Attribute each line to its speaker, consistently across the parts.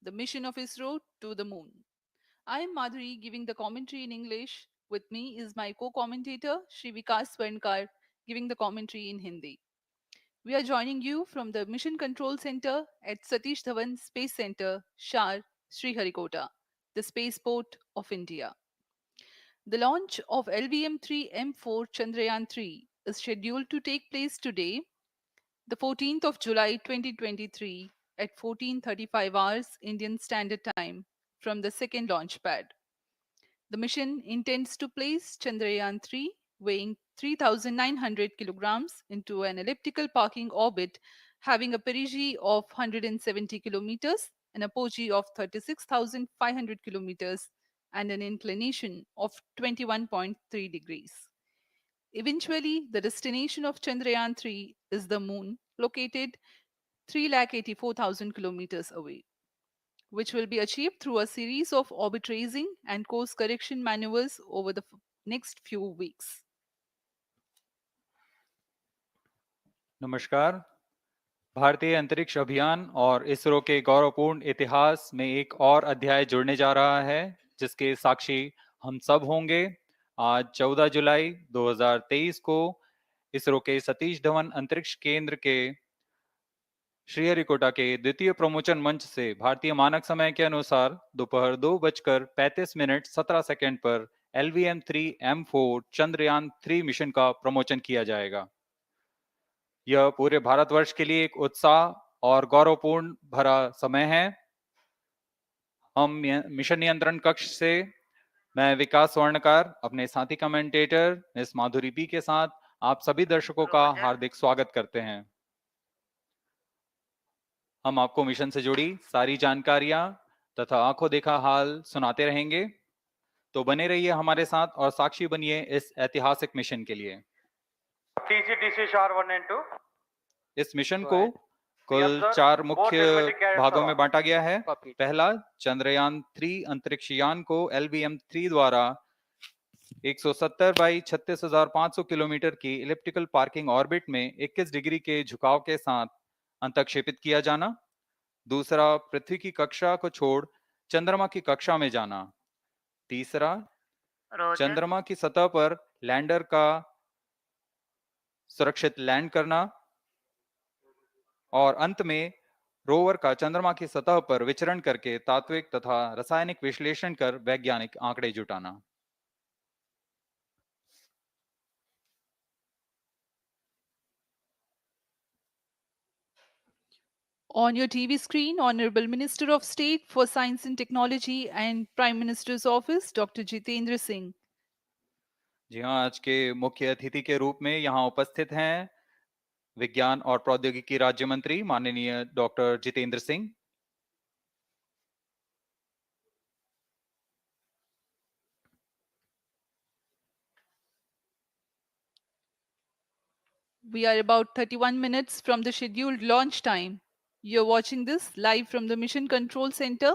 Speaker 1: the mission of ISRO to the moon. I am Madhuri giving the commentary in English. With me is my co-commentator Shri Vikas Swarnkar giving the commentary in Hindi. We are joining you from the Mission Control Center at Satish Dhawan Space Center, Shar, Sriharikota, the spaceport of India. The launch of LVM-3 M4 Chandrayaan 3 is scheduled to take place today, the 14th of July 2023 at 14:35 hours Indian Standard Time from the second launch pad. The mission intends to place Chandrayaan 3, weighing 3,900 kilograms, into an elliptical parking orbit having a perigee of 170 kilometers, an apogee of 36,500 kilometers, and an inclination of 21.3 degrees. Eventually, the destination of Chandrayaan 3 is the moon, located 384,000 kilometers away, which will be achieved through a series of orbit raising and course correction maneuvers over the next few weeks.
Speaker 2: नमस्कार। भारतीय अंतरिक्ष अभियान और इसरो के गौरवपूर्ण इतिहास में एक और अध्याय जुड़ने जा रहा है, जिसके साक्षी हम सब होंगे। आज 14 जुलाई 2023 को इसरो के सतीश धवन अंतरिक्ष केंद्र के श्रीहरिकोटा के द्वितीय प्रमोचन मंच से भारतीय मानक समय के अनुसार दोपहर 2:35 17 सेकंड पर LVM-3 M4 चंद्रयान 3 मिशन का प्रमोचन किया जाएगा। यह पूरे भारतवर्ष के लिए एक उत्साह और गौरवपूर्ण भरा समय है। हम मिशन नियंत्रण कक्ष से मैं विकास स्वर्णकार अपने साथी कमेंटेटर मिस माधुरी पी के साथ आप सभी दर्शकों का हार्दिक स्वागत करते हैं। हम आपको मिशन से जुड़ी सारी जानकारियां तथा आंखों देखा हाल सुनाते रहेंगे, तो बने रहिए हमारे साथ और साक्षी बनिए इस ऐतिहासिक मिशन के लिए।
Speaker 3: TCTC Shar 1 and 2.
Speaker 2: इस मिशन को कुल 4 मुख्य भागों में बांटा गया है। पहला, चंद्रयान 3 अंतरिक्ष यान को LVM-3 द्वारा 170 बाई 36,500 किलोमीटर की इलिप्टिकल पार्किंग ऑर्बिट में 21 डिग्री के झुकाव के साथ अंतक्षेपित किया जाना। दूसरा, पृथ्वी की कक्षा को छोड़ चंद्रमा की कक्षा में जाना। तीसरा, चंद्रमा की सतह पर लैंडर का सुरक्षित लैंड करना। और अंत में रोवर का चंद्रमा की सतह पर विचरण करके तात्विक तथा रासायनिक विश्लेषण कर वैज्ञानिक आंकड़े जुटाना।
Speaker 1: On your TV screen, Honorable Minister of State for Science and Technology and Prime Minister's Office, Dr. Jitendra Singh.
Speaker 2: जी हाँ, आज के मुख्य अतिथि के रूप में यहाँ उपस्थित हैं विज्ञान और प्रौद्योगिकी राज्य मंत्री माननीय doctor Jitendra Singh.
Speaker 1: We are about 31 minutes from the scheduled launch time. You're watching this live from the Mission Control Center.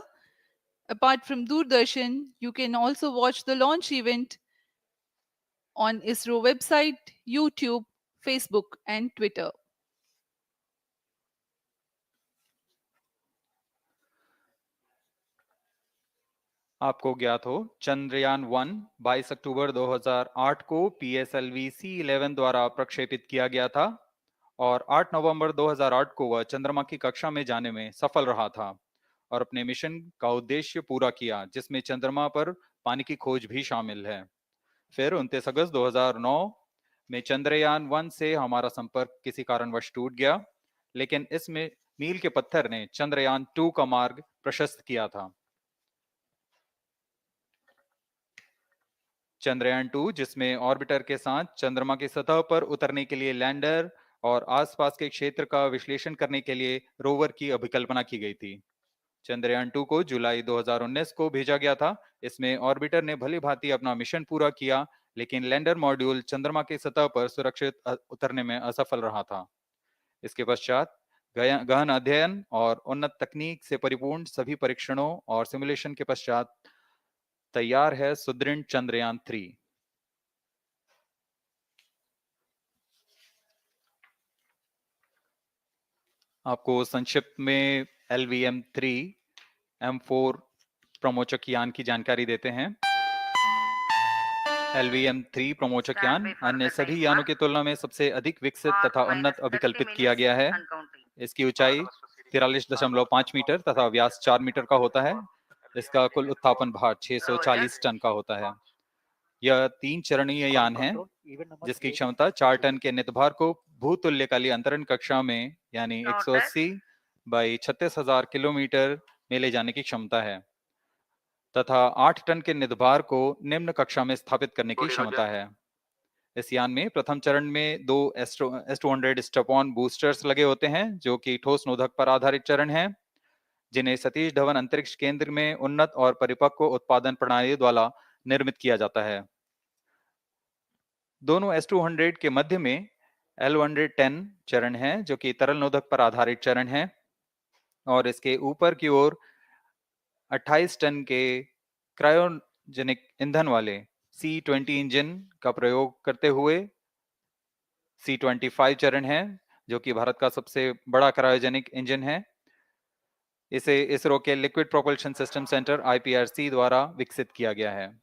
Speaker 1: Apart from Doordarshan, you can also watch the launch event on ISRO website, YouTube, Facebook, and Twitter.
Speaker 2: आपको ज्ञात हो, चंद्रयान 1 22 अक्टूबर 2008 को PSLV C11 द्वारा प्रक्षेपित किया गया था और 8 नवंबर 2008 को वह चंद्रमा की कक्षा में जाने में सफल रहा था और अपने मिशन का उद्देश्य पूरा किया, जिसमें चंद्रमा पर पानी की खोज भी शामिल है। फिर 29 अगस्त 2009 में चंद्रयान 1 से हमारा संपर्क किसी कारणवश टूट गया, लेकिन इसमें मील के पत्थर ने चंद्रयान 2 का मार्ग प्रशस्त किया था। चंद्रयान 2, जिसमें ऑर्बिटर के साथ चंद्रमा की सतह पर उतरने के लिए लैंडर और आसपास के क्षेत्र का विश्लेषण करने के लिए रोवर की अभिकल्पना की गई थी। चंद्रयान 2 को जुलाई 2019 को भेजा गया था। इसमें ऑर्बिटर ने भली भांति अपना मिशन पूरा किया, लेकिन लैंडर मॉड्यूल चंद्रमा की सतह पर सुरक्षित उतरने में असफल रहा था। इसके पश्चात गहन अध्ययन और उन्नत तकनीक से परिपूर्ण सभी परीक्षणों और सिमुलेशन के पश्चात तैयार है सुदृढ़ चंद्रयान 3। आपको संक्षिप्त में LVM-3 M4 प्रमोचक यान की जानकारी देते हैं। LVM-3 प्रमोचक यान अन्य सभी यानों की तुलना में सबसे अधिक विकसित तथा उन्नत अभिकल्पित किया गया है। इसकी ऊंचाई 43.5 मीटर तथा व्यास 4 मीटर का होता है। इसका कुल उत्थापन भार 640 टन का होता है। यह 3 चरणीय यान है जिसकी क्षमता 4 टन के नितभार को भूतुल्यकालीन अंतरण कक्षा में यानी 180 बाई 36,000 किलोमीटर में ले जाने की क्षमता है तथा 8 टन के नितभार को निम्न कक्षा में स्थापित करने की क्षमता है। इस यान में प्रथम चरण में 2 S-200 स्टेप-ऑन बूस्टर्स लगे होते हैं जो कि ठोस नोदक पर आधारित चरण हैं जिन्हें सतीश धवन अंतरिक्ष केंद्र में उन्नत और परिपक्व उत्पादन प्रणाली द्वारा निर्मित किया जाता है। दोनों S-200 के मध्य में L-110 चरण है जो कि तरल नोदक पर आधारित चरण है और इसके ऊपर की ओर 28 टन के क्रायोजेनिक ईंधन वाले C-20 इंजन का प्रयोग करते हुए C-25 चरण है जो कि भारत का सबसे बड़ा क्रायोजेनिक इंजन है। इसे इसरो के liquid propulsion system centre IPRC द्वारा विकसित किया गया है।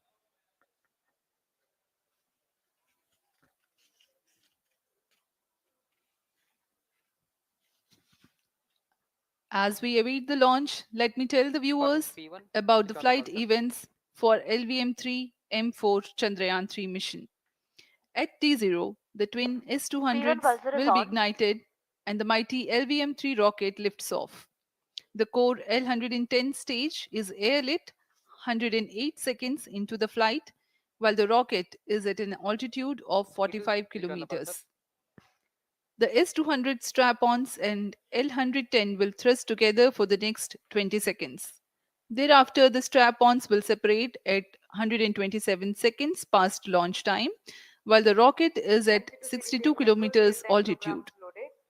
Speaker 1: As we await the launch, let me tell the viewers about the flight events for LVM-3 M4 Chandrayaan 3 mission. At T0, the twin S-200s
Speaker 4: buzzer is
Speaker 1: will be
Speaker 4: on.
Speaker 1: ignited and the mighty LVM-3 rocket lifts off. The core L-110 stage is airlit 108 seconds into the flight, while the rocket is at an altitude of 45 kilometers. The S-200 strap-ons and L-110 will thrust together for the next 20 seconds. Thereafter, the strap-ons will separate at 127 seconds past launch time, while the rocket is at 62 kilometers altitude.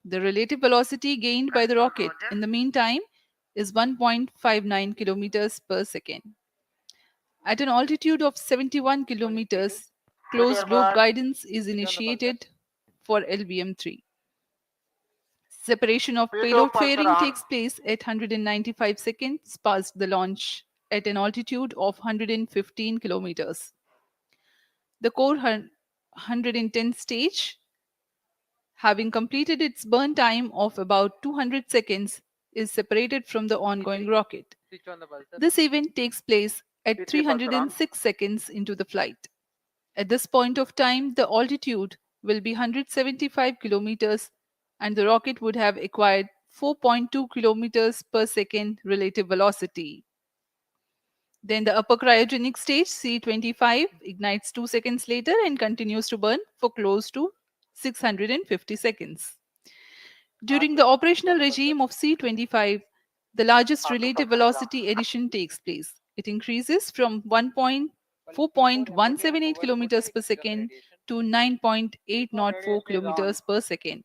Speaker 1: The relative velocity gained by the rocket in the meantime is 1.59 kilometers per second. At an altitude of 71 kilometers, closed loop guidance is initiated for LVM-3. Separation of payload fairing takes place at 195 seconds past the launch at an altitude of 115 kilometers. The core 110 stage, having completed its burn time of about 200 seconds, is separated from the ongoing rocket. This event takes place at 306 seconds into the flight. At this point of time, the altitude will be 175 kilometers and the rocket would have acquired 4.2 kilometers per second relative velocity. Then the upper cryogenic stage C25 ignites 2 seconds later and continues to burn for close to 650 seconds. During the operational regime of C25, the largest relative velocity addition takes place. It increases from 4.178 kilometers per second to 9.804 kilometers per second.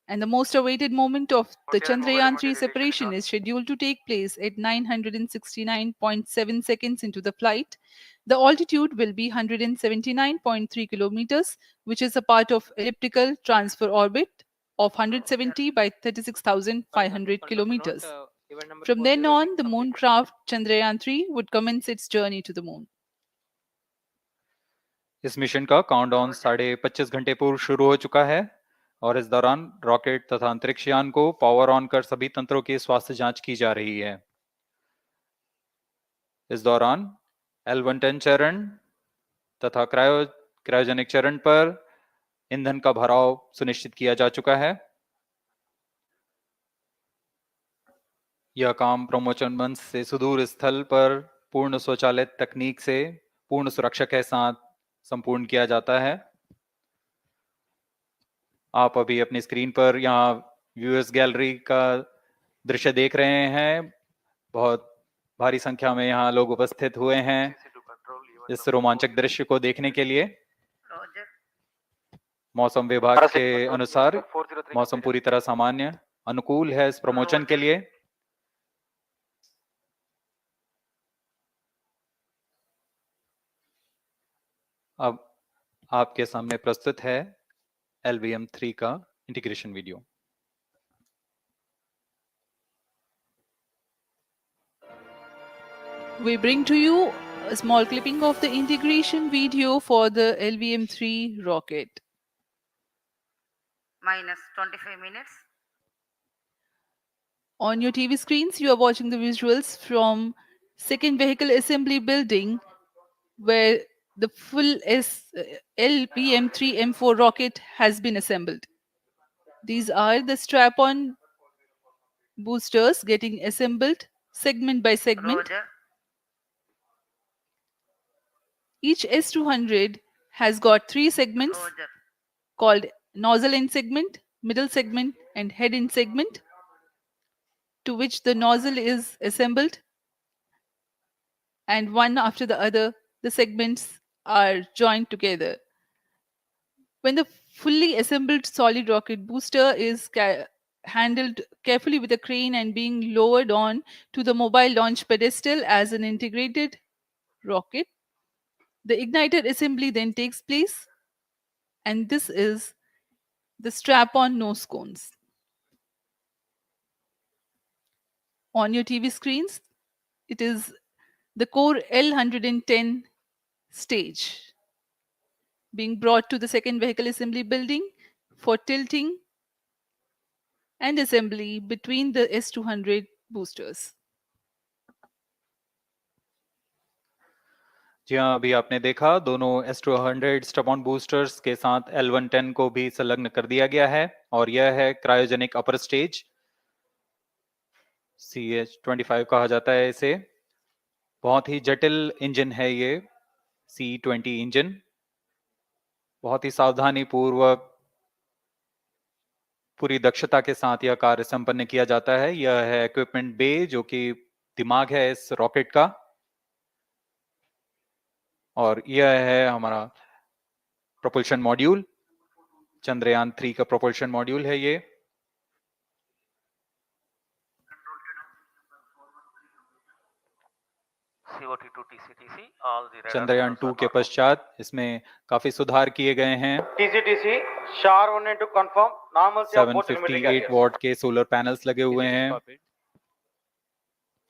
Speaker 1: And the most awaited moment of the Chandrayaan 3 separation is scheduled to take place at 969.7 seconds into the flight. The altitude will be 179.3 kilometers, which is a part of elliptical transfer orbit of 170 by 36,500 kilometers. From then on, the moon craft Chandrayaan 3 would commence its journey to the moon.
Speaker 2: इस mission का countdown 25.5 घंटे पूर्व शुरू हो चुका है और इस दौरान रॉकेट तथा अंतरिक्ष यान को पावर ऑन कर सभी तंत्रों की स्वास्थ्य जांच की जा रही है। इस दौरान L-110 चरण तथा क्रायोजेनिक चरण पर ईंधन का भराव सुनिश्चित किया जा चुका है। यह काम प्रमोचन मंच से सुदूर स्थल पर पूर्ण स्वचालित तकनीक से पूर्ण सुरक्षा के साथ संपूर्ण किया जाता है। आप अभी अपनी स्क्रीन पर यहाँ व्यूअर्स गैलरी का दृश्य देख रहे हैं। बहुत भारी संख्या में यहाँ लोग उपस्थित हुए हैं इस रोमांचक दृश्य को देखने के लिए। मौसम विभाग के अनुसार मौसम पूरी तरह सामान्य अनुकूल है इस प्रमोशन के लिए। अब आपके सामने प्रस्तुत है LVM-3 का integration video.
Speaker 1: We bring to you a small clipping of the integration video for the LVM-3 rocket.
Speaker 4: minus 25 minutes.
Speaker 1: On your TV screens, you are watching the visuals from second vehicle assembly building where the full LVM-3M4 rocket has been assembled. These are the strap-on boosters getting assembled segment by segment.
Speaker 4: Roger.
Speaker 1: Each S200 has got three segments
Speaker 4: Roger.
Speaker 1: called nozzle end segment, middle segment, and head end segment, to which the nozzle is assembled, and one after the other, the segments are joined together. When the fully assembled solid rocket booster is handled carefully with a crane and being lowered on to the mobile launch pedestal as an integrated rocket, the igniter assembly then takes place, and this is the strap on nose cones. On your TV screens, it is the core L110 stage being brought to the second vehicle assembly building for tilting and assembly between the S200 boosters.
Speaker 2: जी हाँ, अभी आपने देखा दोनों S200 stub-on boosters के साथ L110 को भी संलग्न कर दिया गया है और यह है क्रायोजेनिक अपर स्टेज, CH-25 कहा जाता है इसे। बहुत ही जटिल इंजन है ये C-20 इंजन। बहुत ही सावधानी पूर्वक पूरी दक्षता के साथ यह कार्य संपन्न किया जाता है। यह है इक्विपमेंट बे जो कि दिमाग है इस रॉकेट का, और यह है हमारा प्रोपल्शन मॉड्यूल, चंद्रयान 3 का प्रोपल्शन मॉड्यूल है ये।
Speaker 3: CO2 TCTC, all the radar
Speaker 2: Chandrayaan
Speaker 3: signals
Speaker 2: 2
Speaker 3: are
Speaker 2: के
Speaker 3: normal.
Speaker 2: पश्चात इसमें काफी सुधार किए गए हैं।
Speaker 3: TCTC, SHAR 1 and 2 confirm normalcy of both telemetry
Speaker 2: 758
Speaker 3: carriers.
Speaker 2: What के सोलर पैनल्स लगे हुए हैं,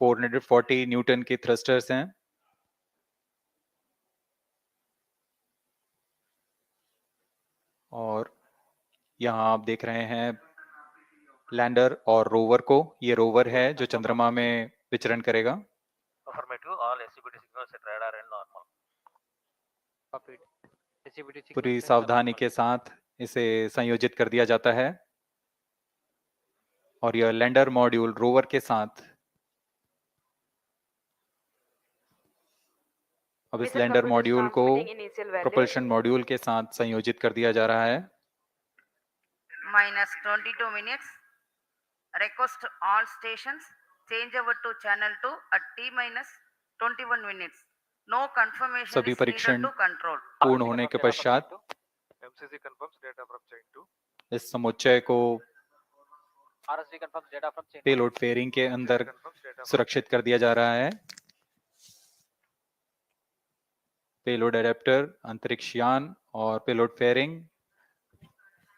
Speaker 2: 440 न्यूटन के थ्रस्टर्स हैं, और यहाँ आप देख रहे हैं लैंडर और रोवर को। ये रोवर है जो चंद्रमा में विचरण करेगा।
Speaker 3: Affirmative, all SCBT signals at radar and normal.
Speaker 2: पूरी सावधानी के साथ इसे संयोजित कर दिया जाता है, और यह लैंडर मॉड्यूल रोवर के साथ अब इस लैंडर मॉड्यूल को प्रोपल्शन मॉड्यूल के साथ संयोजित कर दिया जा रहा है।
Speaker 4: minus 22 minutes. Request all stations change over to channel 2 at T minus 21 minutes. No confirmation
Speaker 2: सभी
Speaker 4: is needed
Speaker 2: परीक्षण
Speaker 4: to control.
Speaker 2: पूर्ण होने के पश्चात
Speaker 3: MCC confirms data from chain 2.
Speaker 2: इस समुच्चय को
Speaker 3: RSD confirms data from chain 1.
Speaker 2: Payload fairing के अंदर
Speaker 3: Confirms data from
Speaker 2: सुरक्षित कर दिया जा रहा है। पेलोड एडेप्टर, अंतरिक्ष यान और पेलोड फेयरिंग,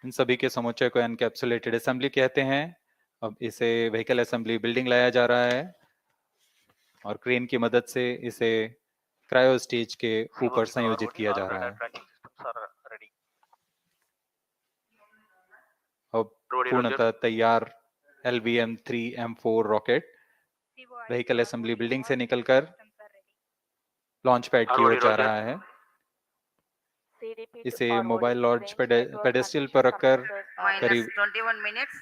Speaker 2: इन सभी के समुच्चय को एनकैप्सुलेटेड असेंबली कहते हैं। अब इसे व्हीकल असेंबली बिल्डिंग लाया जा रहा है और क्रेन की मदद से इसे क्रायो स्टेज के ऊपर
Speaker 3: CO2
Speaker 2: संयोजित किया जा
Speaker 3: all
Speaker 2: रहा
Speaker 3: radar
Speaker 2: है।
Speaker 3: tracking systems are ready.
Speaker 2: अब पूर्णतः तैयार LVM-3M4 rocket vehicle assembly building से निकलकर लॉन्च पैड की ओर जा रहा है। इसे मोबाइल लॉन्च पेडेस्टल पर रखकर
Speaker 4: Minus
Speaker 2: करीब
Speaker 4: 21 minutes.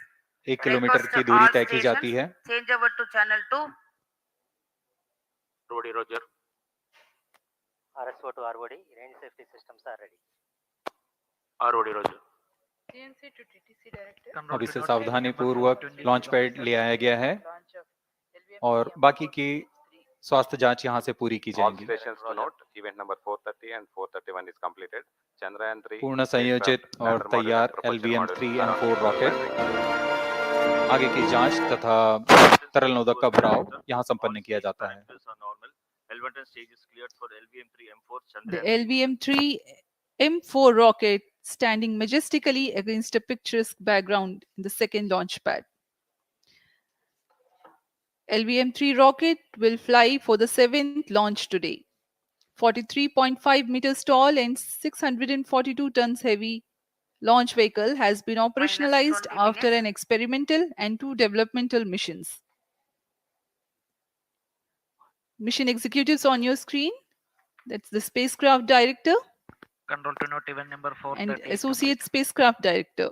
Speaker 2: 1 किलोमीटर
Speaker 4: Request
Speaker 2: की दूरी
Speaker 4: all
Speaker 2: तय की जाती
Speaker 4: stations
Speaker 2: है।
Speaker 4: change over to channel 2.
Speaker 3: Rody Roger.
Speaker 5: RSO to ROD, range safety systems are ready.
Speaker 3: Rody Roger.
Speaker 2: अब इसे सावधानी पूर्वक लॉन्च पैड ले आया गया है और बाकी की स्वास्थ्य जांच यहां से पूरी की
Speaker 6: All
Speaker 2: जाएंगी।
Speaker 6: stations to note, event number 430 and 431 is completed. Chandrayaan 3
Speaker 2: पूर्ण संयोजित और तैयार LVM-3M4 रॉकेट आगे की जांच तथा तरल नोदक का भराव यहां संपन्न किया जाता है।
Speaker 3: L110 stage is cleared for LVM-3M4
Speaker 1: The
Speaker 3: Chandrayaan 3.
Speaker 1: LVM-3M4 rocket standing majestically against a picturesque background in the second launch pad. LVM-3 rocket will fly for the seventh launch today. 43.5 meters tall and 642 tons heavy launch vehicle has been operationalized
Speaker 4: 20
Speaker 1: after
Speaker 4: minutes.
Speaker 1: an experimental and two developmental missions. Mission executives on your screen. That's the spacecraft director
Speaker 5: Control to note event number
Speaker 1: and
Speaker 5: 430 is
Speaker 1: associate
Speaker 5: complete.
Speaker 1: spacecraft director.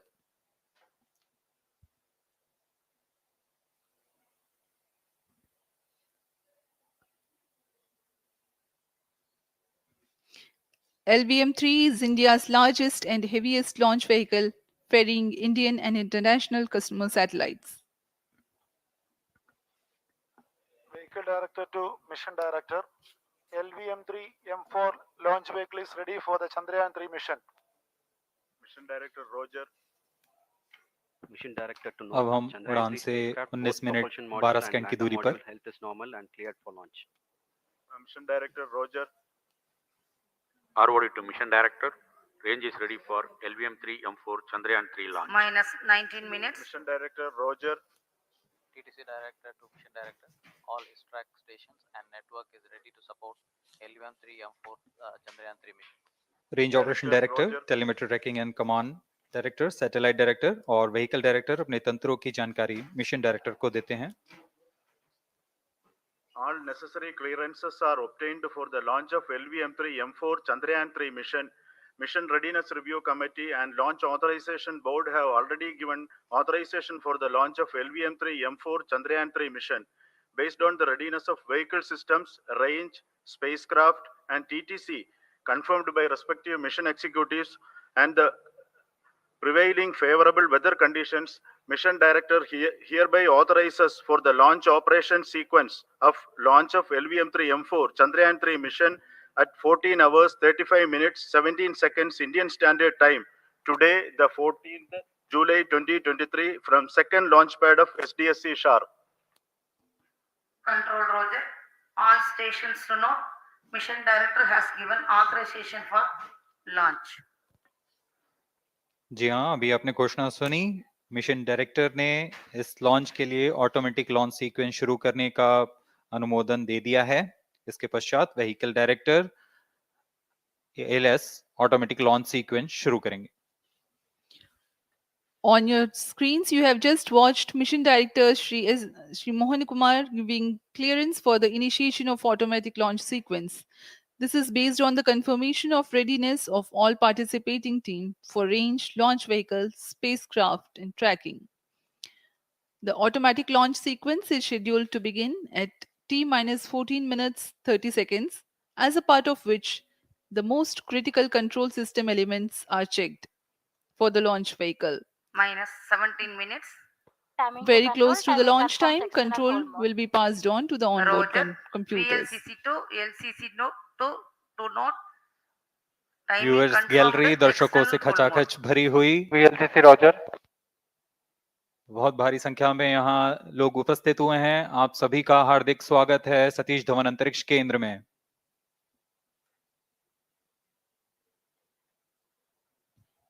Speaker 1: LVM-3 is India's largest and heaviest launch vehicle, ferrying Indian and international customer satellites.
Speaker 7: Vehicle Director to Mission Director. LVM-3 M4 launch vehicle is ready for the Chandrayaan 3 mission. Mission Director Roger.
Speaker 8: Mission Director to
Speaker 2: अब
Speaker 8: note
Speaker 2: हम
Speaker 8: Chandrayaan
Speaker 2: उड़ान
Speaker 8: 3
Speaker 2: से
Speaker 8: spacecraft,
Speaker 2: 19
Speaker 8: both
Speaker 2: minute
Speaker 8: propulsion
Speaker 2: 12
Speaker 8: module and
Speaker 2: second की
Speaker 8: lander
Speaker 2: दूरी पर
Speaker 8: module health is normal and cleared for launch.
Speaker 7: Mission Director Roger.
Speaker 6: ROD to Mission Director. Range is ready for LVM-3 M4 Chandrayaan 3 launch.
Speaker 4: Minus 19 minutes.
Speaker 7: Mission Director Roger.
Speaker 5: TTC Director to Mission Director. All track stations and network is ready to support LVM-3 M4 Chandrayaan 3 mission.
Speaker 2: Range operation director, telemetry tracking and command director, satellite director और vehicle director अपने तंत्रों की जानकारी mission director को देते हैं.
Speaker 7: All necessary clearances are obtained for the launch of LVM-3 M4 Chandrayaan 3 mission. Mission Readiness Review Committee and Launch Authorization Board have already given authorization for the launch of LVM-3 M4 Chandrayaan 3 mission. Based on the readiness of vehicle systems, range, spacecraft, and TTC, confirmed by respective mission executives, and the prevailing favorable weather conditions, Mission Director hereby authorizes for the launch operation sequence of launch of LVM-3 M4 Chandrayaan 3 mission at 14 hours 35 minutes 17 seconds Indian Standard Time. Today, the 14th July 2023, from second launch pad of SDSC Shar.
Speaker 4: Control Roger. All stations to note. Mission Director has given authorization for launch.
Speaker 2: जी हाँ, अभी आपने घोषणा सुनी. Mission director ने इस launch के लिए automatic launch sequence शुरू करने का अनुमोदन दे दिया है. इसके पश्चात vehicle director LS automatic launch sequence शुरू करेंगे.
Speaker 1: On your screens, you have just watched Mission Director Shri Mohan Kumar giving clearance for the initiation of automatic launch sequence. This is based on the confirmation of readiness of all participating team for range, launch vehicle, spacecraft, and tracking. The automatic launch sequence is scheduled to begin at T minus 14 minutes 30 seconds, as a part of which the most critical control system elements are checked for the launch vehicle.
Speaker 4: Minus 17 minutes.
Speaker 1: Very close to the launch time, control will be passed on to the onboard
Speaker 4: Roger.
Speaker 1: computers.
Speaker 4: VLCC to LCC to note. Timing
Speaker 2: viewers
Speaker 4: confirmed.
Speaker 2: Gallery दर्शकों
Speaker 4: External
Speaker 2: से
Speaker 4: full mode.
Speaker 2: खचाखच भरी हुई.
Speaker 3: VLCC Roger.
Speaker 2: बहुत भारी संख्या में यहाँ लोग उपस्थित हुए हैं. आप सभी का हार्दिक स्वागत है सतीश धवन अंतरिक्ष केंद्र में.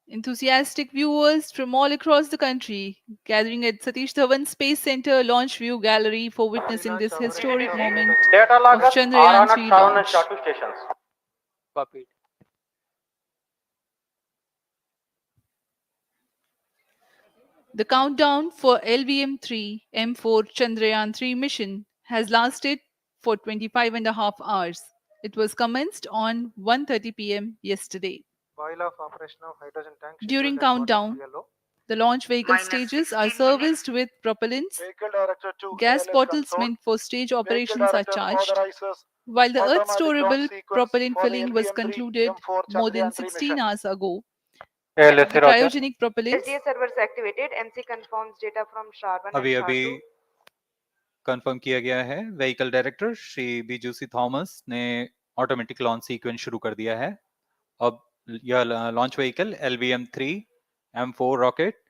Speaker 1: Enthusiastic viewers from all across the country gathering at Satish Dhawan Space Center Launch View Gallery for witnessing this historic moment
Speaker 3: Data
Speaker 1: of
Speaker 3: loggers
Speaker 1: Chandrayaan
Speaker 3: are
Speaker 1: 3
Speaker 3: on
Speaker 1: launch.
Speaker 3: Shatu stations.
Speaker 5: Copied.
Speaker 1: The countdown for LVM-3 M4 Chandrayaan 3 mission has lasted for 25 and a half hours. It was commenced on 1:30 p.m. yesterday.
Speaker 7: While of operation of hydrogen tank.
Speaker 1: During countdown, the launch vehicle
Speaker 4: Minus
Speaker 1: stages
Speaker 4: 16
Speaker 1: are
Speaker 4: minutes.
Speaker 1: serviced with propellants.
Speaker 7: Vehicle Director to
Speaker 1: Gas
Speaker 7: ALS
Speaker 1: bottles
Speaker 7: console.
Speaker 1: meant for stage
Speaker 7: Vehicle
Speaker 1: operations are
Speaker 7: Director
Speaker 1: charged,
Speaker 7: authorizes
Speaker 1: while the Earth
Speaker 7: automatic launch
Speaker 1: storable
Speaker 7: sequence
Speaker 1: propellant
Speaker 7: for the
Speaker 1: filling was
Speaker 7: LVM-3
Speaker 1: concluded
Speaker 7: M4
Speaker 1: more than
Speaker 7: Chandrayaan 3
Speaker 1: 16
Speaker 7: mission.
Speaker 1: hours ago.
Speaker 3: ALSC
Speaker 1: The
Speaker 3: Roger.
Speaker 1: cryogenic propellants
Speaker 9: SDA servers activated. MC confirms data from SHAR-1 and
Speaker 2: अभी अभी
Speaker 9: SHAR-2.
Speaker 2: Confirm किया गया है. Vehicle director Shri बीजूसी Thomas ने automatic launch sequence शुरू कर दिया है. अब यह launch vehicle LVM-3 M4 rocket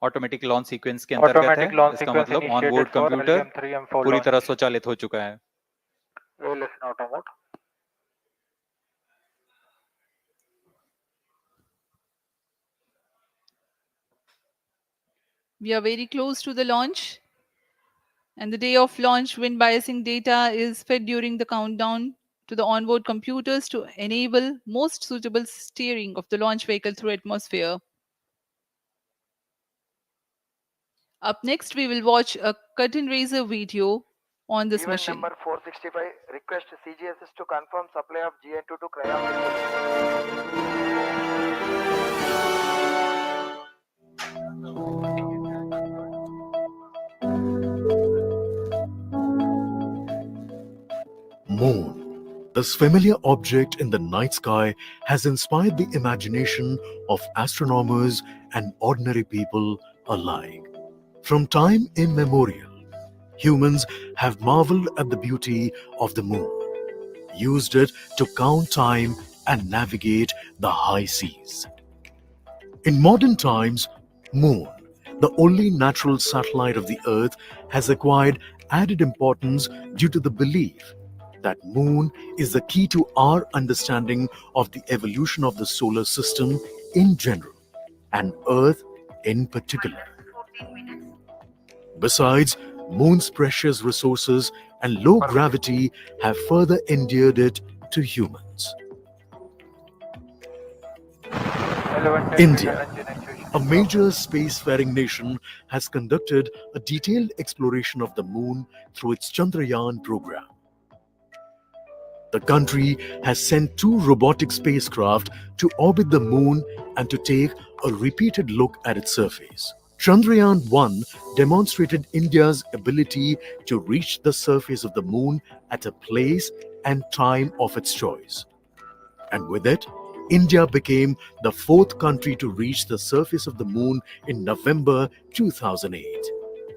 Speaker 2: automatic launch sequence के अंतर्गत है.
Speaker 3: Automatic launch
Speaker 2: इसका
Speaker 3: sequence
Speaker 2: मतलब
Speaker 3: initiated
Speaker 2: onboard
Speaker 3: for
Speaker 2: computer
Speaker 3: LVM-3 M4
Speaker 2: पूरी
Speaker 3: launch.
Speaker 2: तरह स्वचालित हो चुका है.
Speaker 3: ALS in auto mode.
Speaker 1: We are very close to the launch, And the day of launch, wind biasing data is fed during the countdown to the onboard computers to enable most suitable steering of the launch vehicle through atmosphere. Up next, we will watch a curtain raiser video on this
Speaker 10: Event
Speaker 1: mission.
Speaker 10: number 465, request CGSS to confirm supply of GN2 to Cryon.
Speaker 11: Moon. This familiar object in the night sky has inspired the imagination of astronomers and ordinary people alike. From time immemorial, humans have marveled at the beauty of the moon, used it to count time and navigate the high seas. In modern times, Moon, the only natural satellite of the Earth, has acquired added importance due to the belief that Moon is the key to our understanding of the evolution of the solar system in general and Earth in particular. Besides, Moon's precious resources and low gravity have further endeared it to humans. India, a major spacefaring nation, has conducted a detailed exploration of the Moon through its Chandrayaan program. The country has sent 2 robotic spacecraft to orbit the Moon and to take a repeated look at its surface. Chandrayaan-1 demonstrated India's ability to reach the surface of the Moon at a place and time of its choice. And with it, India became the 4th country to reach the surface of the Moon in November 2008.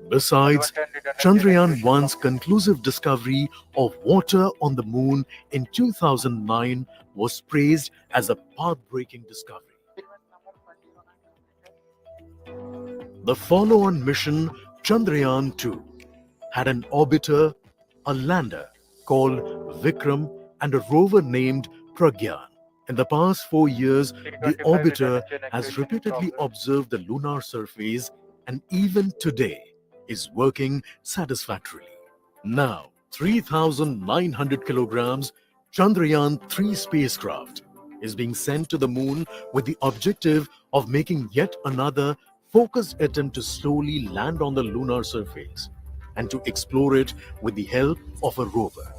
Speaker 11: Besides, Chandrayaan-1's conclusive discovery of water on the Moon in 2009 was praised as a path-breaking discovery. The follow-on mission, Chandrayaan-2, had an orbiter, a lander called Vikram, and a rover named Pragyan. In the past 4 years, the orbiter has repeatedly observed the lunar surface and even today is working satisfactorily. Now, 3,900 kilograms Chandrayaan-3 spacecraft is being sent to the Moon with the objective of making yet another focused attempt to slowly land on the lunar surface and to explore it with the help of a rover.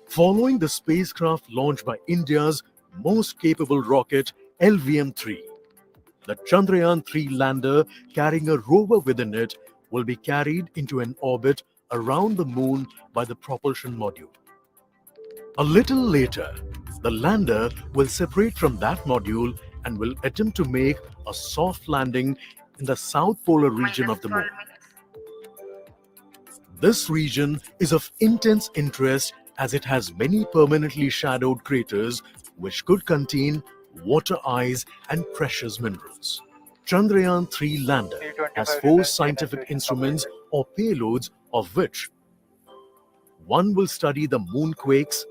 Speaker 11: Following the spacecraft launched by India's most capable rocket, LVM-3, the Chandrayaan-3 lander carrying a rover within it will be carried into an orbit around the Moon by the propulsion module. A little later, the lander will separate from that module and will attempt to make a soft landing in the south polar region of the Moon. This region is of intense interest as it has many permanently shadowed craters which could contain water ice and precious minerals. Chandrayaan-3 lander has 4 scientific instruments or payloads, of which one will study the moonquakes,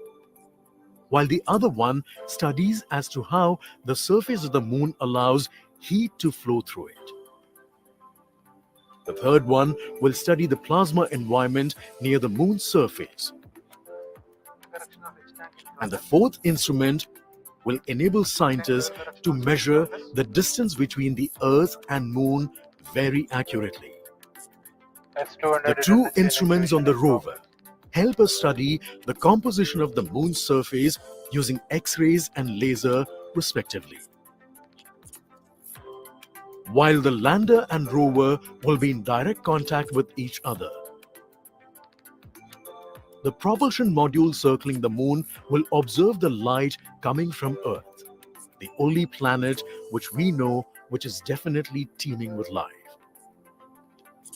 Speaker 11: while the other one studies as to how the surface of the Moon allows heat to flow through it. The third one will study the plasma environment near the Moon's surface. And the fourth instrument will enable scientists to measure the distance between the Earth and Moon very accurately. The 2 instruments on the rover help us study the composition of the Moon's surface using X-rays and laser respectively. While the lander and rover will be in direct contact with each other, the propulsion module circling the Moon will observe the light coming from Earth, the only planet which we know which is definitely teeming with life.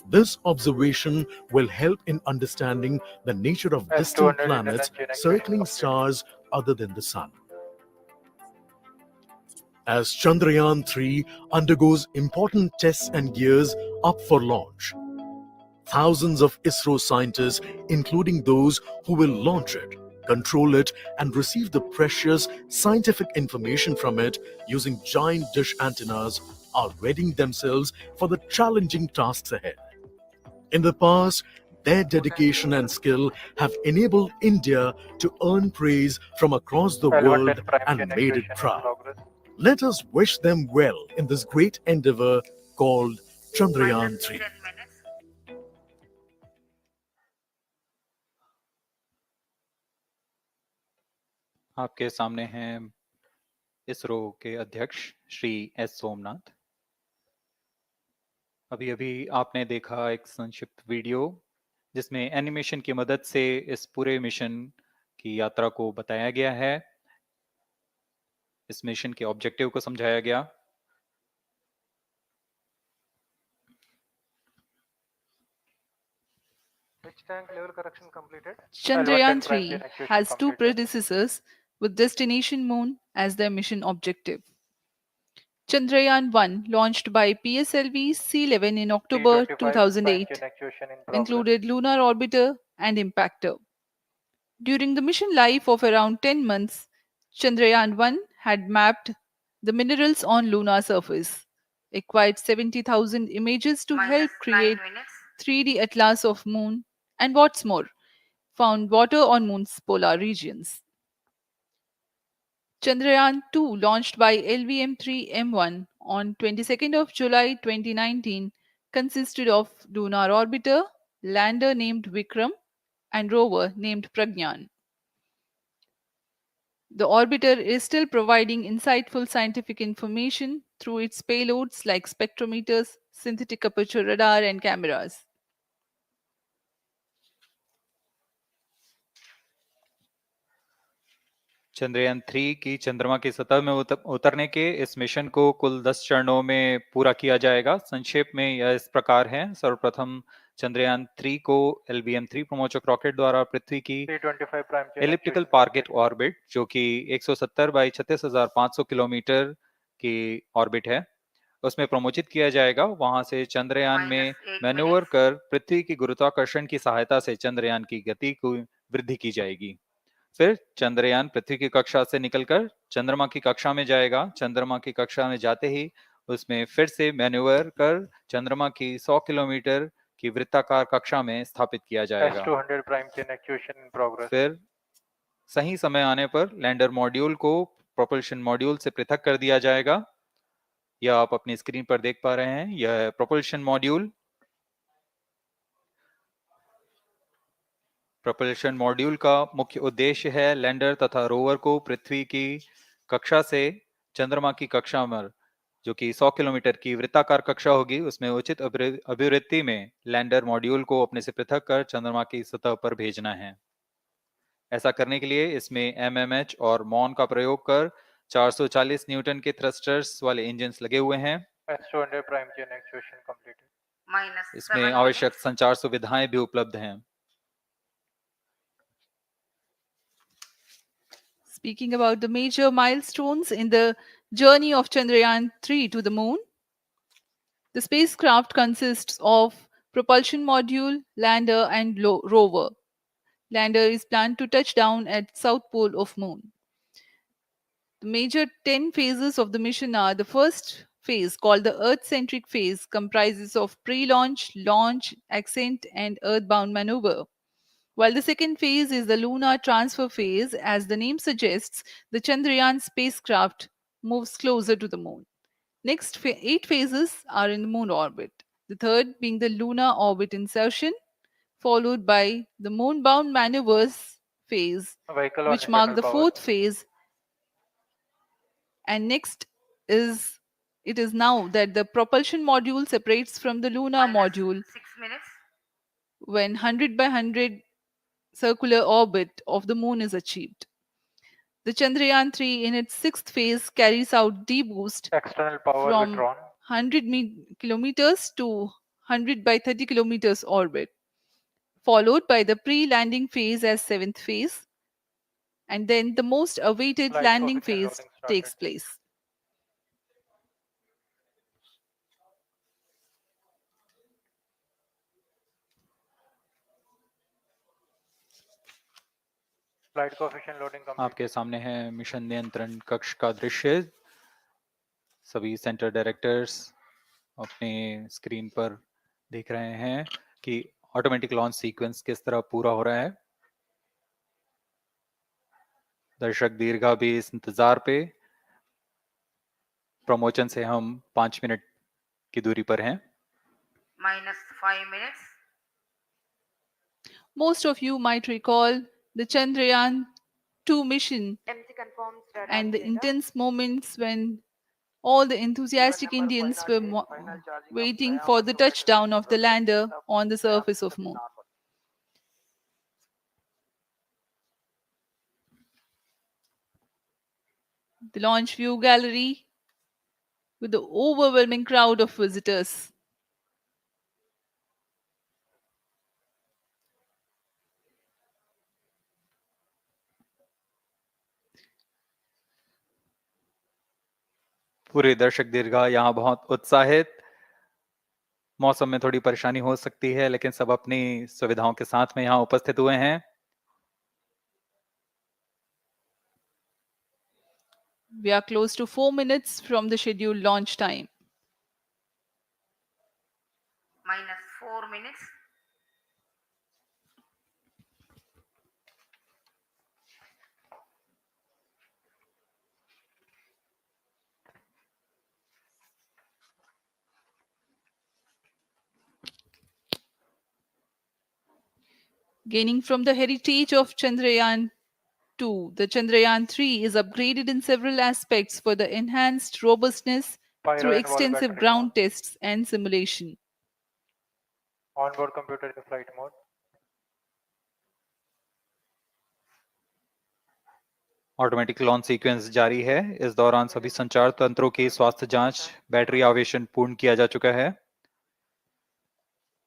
Speaker 11: This observation will help in understanding the nature of distant planets circling stars other than the Sun. As Chandrayaan-3 undergoes important tests and gears up for launch, thousands of ISRO scientists, including those who will launch it, control it, and receive the precious scientific information from it using giant dish antennas, are readying themselves for the challenging tasks ahead. In the past, Their dedication and skill have enabled India to earn praise from across the world and made it proud. Let us wish them well in this great endeavor called Chandrayaan 3.
Speaker 4: 10 minutes.
Speaker 2: आपके सामने हैं इसरो के अध्यक्ष Shri S Somnath. अभी अभी आपने देखा एक संक्षिप्त वीडियो जिसमें एनिमेशन की मदद से इस पूरे मिशन की यात्रा को बताया गया है, इस मिशन के ऑब्जेक्टिव को समझाया गया।
Speaker 10: Which tank level correction completed?
Speaker 1: Chandrayaan 3 has two predecessors with destination moon as their mission objective. Chandrayaan 1, launched by PSLV C-11 in October 2008, included lunar orbiter and impactor. During the mission life of around 10 months, Chandrayaan 1 had mapped the minerals on lunar surface, acquired 70,000 images to help create 3D atlas of moon, and what's more, found water on moon's polar regions. Chandrayaan 2, launched by LVM-3M1 on 22nd of July 2019, consisted of lunar orbiter, lander named Vikram, and rover named Pragyan. The orbiter is still providing insightful scientific information through its payloads like spectrometers, synthetic aperture radar, and cameras.
Speaker 2: Chandrayaan 3 की चंद्रमा की सतह में उतरने के इस mission को कुल 10 चरणों में पूरा किया जाएगा। संक्षेप में यह इस प्रकार है। सर्वप्रथम चंद्रयान 3 को LVM-3 प्रमोचक रॉकेट द्वारा पृथ्वी की एलिप्टिकल टारगेट ऑर्बिट, जो कि 170 बाई 36,500 किलोमीटर की ऑर्बिट है, उसमें प्रमोचित किया जाएगा। वहां से चंद्रयान में मैन्यूवर कर पृथ्वी की गुरुत्वाकर्षण की सहायता से चंद्रयान की गति को वृद्धि की जाएगी। फिर चंद्रयान पृथ्वी की कक्षा से निकलकर चंद्रमा की कक्षा में जाएगा। चंद्रमा की कक्षा में जाते ही उसमें फिर से मैन्यूवर कर चंद्रमा की 100 किलोमीटर की वृत्ताकार कक्षा में स्थापित किया जाएगा। फिर सही समय आने पर लैंडर मॉड्यूल को प्रोपल्शन मॉड्यूल से पृथक कर दिया जाएगा। यह आप अपनी स्क्रीन पर देख पा रहे हैं, यह प्रोपल्शन मॉड्यूल। प्रोपल्शन मॉड्यूल का मुख्य उद्देश्य है लैंडर तथा रोवर को पृथ्वी की कक्षा से चंद्रमा की कक्षा में, जो कि 100 किलोमीटर की वृत्ताकार कक्षा होगी, उसमें उचित अभिवृत्ति में लैंडर मॉड्यूल को अपने से पृथक कर चंद्रमा की सतह पर भेजना है। ऐसा करने के लिए इसमें MMH और मॉन का प्रयोग कर 440 न्यूटन के थ्रस्टर्स वाले इंजन लगे हुए हैं। इसमें आवश्यक संचार सुविधाएं भी उपलब्ध हैं।
Speaker 1: Speaking about the major milestones in the journey of Chandrayaan 3 to the moon, the spacecraft consists of propulsion module, lander, and rover. Lander is planned to touch down at south pole of moon. The major 10 phases of the mission are: the first phase, called the Earth-centric phase, comprises of pre-launch, launch, ascent, and earthbound maneuver. While the second phase is the lunar transfer phase, as the name suggests, the Chandrayaan spacecraft moves closer to the moon. Next 8 phases are in the moon orbit, the third being the lunar orbit insertion, followed by the moon-bound maneuvers phase, which mark the fourth phase. And next is it is now that the propulsion module separates from the lunar module
Speaker 4: 6 minutes.
Speaker 1: when 100 by 100 circular orbit of the moon is achieved. The Chandrayaan 3 in its sixth phase carries out D-boost from 100 kilometers to 100 by 30 kilometers orbit, followed by the pre-landing phase as seventh phase, and then the most awaited landing phase takes place.
Speaker 2: आपके सामने है mission नियंत्रण कक्ष का दृश्य। सभी centre directors अपने screen पर देख रहे हैं कि ऑटोमेटिक लॉन्च सीक्वेंस किस तरह पूरा हो रहा है। दर्शक दीर्घा भी इस इंतजार पे। प्रमोशन से हम 5 मिनट की दूरी पर हैं।
Speaker 4: -5 minutes.
Speaker 1: Most of you might recall the Chandrayaan 2 mission
Speaker 9: MC confirms radar
Speaker 1: and the
Speaker 9: data.
Speaker 1: intense moments when all the enthusiastic
Speaker 10: Number
Speaker 1: Indians were
Speaker 10: 508, final charging of
Speaker 1: waiting for
Speaker 10: Chandrayaan
Speaker 1: the
Speaker 10: 2 has
Speaker 1: touchdown of the
Speaker 10: progressed
Speaker 1: lander
Speaker 10: up
Speaker 1: on the
Speaker 10: Chandrayaan
Speaker 1: surface of
Speaker 10: system
Speaker 1: Moon.
Speaker 10: normal.
Speaker 1: The launch view gallery with the overwhelming crowd of visitors.
Speaker 2: पूरे दर्शक दीर्घा यहाँ बहुत उत्साहित। मौसम में थोड़ी परेशानी हो सकती है, लेकिन सब अपनी सुविधाओं के साथ में यहाँ उपस्थित हुए हैं।
Speaker 1: We are close to 4 minutes from the scheduled launch time.
Speaker 4: -4 minutes.
Speaker 1: Gaining from the heritage of Chandrayaan 2, the Chandrayaan 3 is upgraded in several aspects for the enhanced robustness through
Speaker 10: Pyro and wall
Speaker 1: extensive
Speaker 10: battery on.
Speaker 1: ground tests and simulation.
Speaker 10: Onboard computer in flight mode.
Speaker 2: Automatic launch sequence जारी है। इस दौरान सभी संचार तंत्रों की स्वास्थ्य जांच, बैटरी आवेशन पूर्ण किया जा चुका है।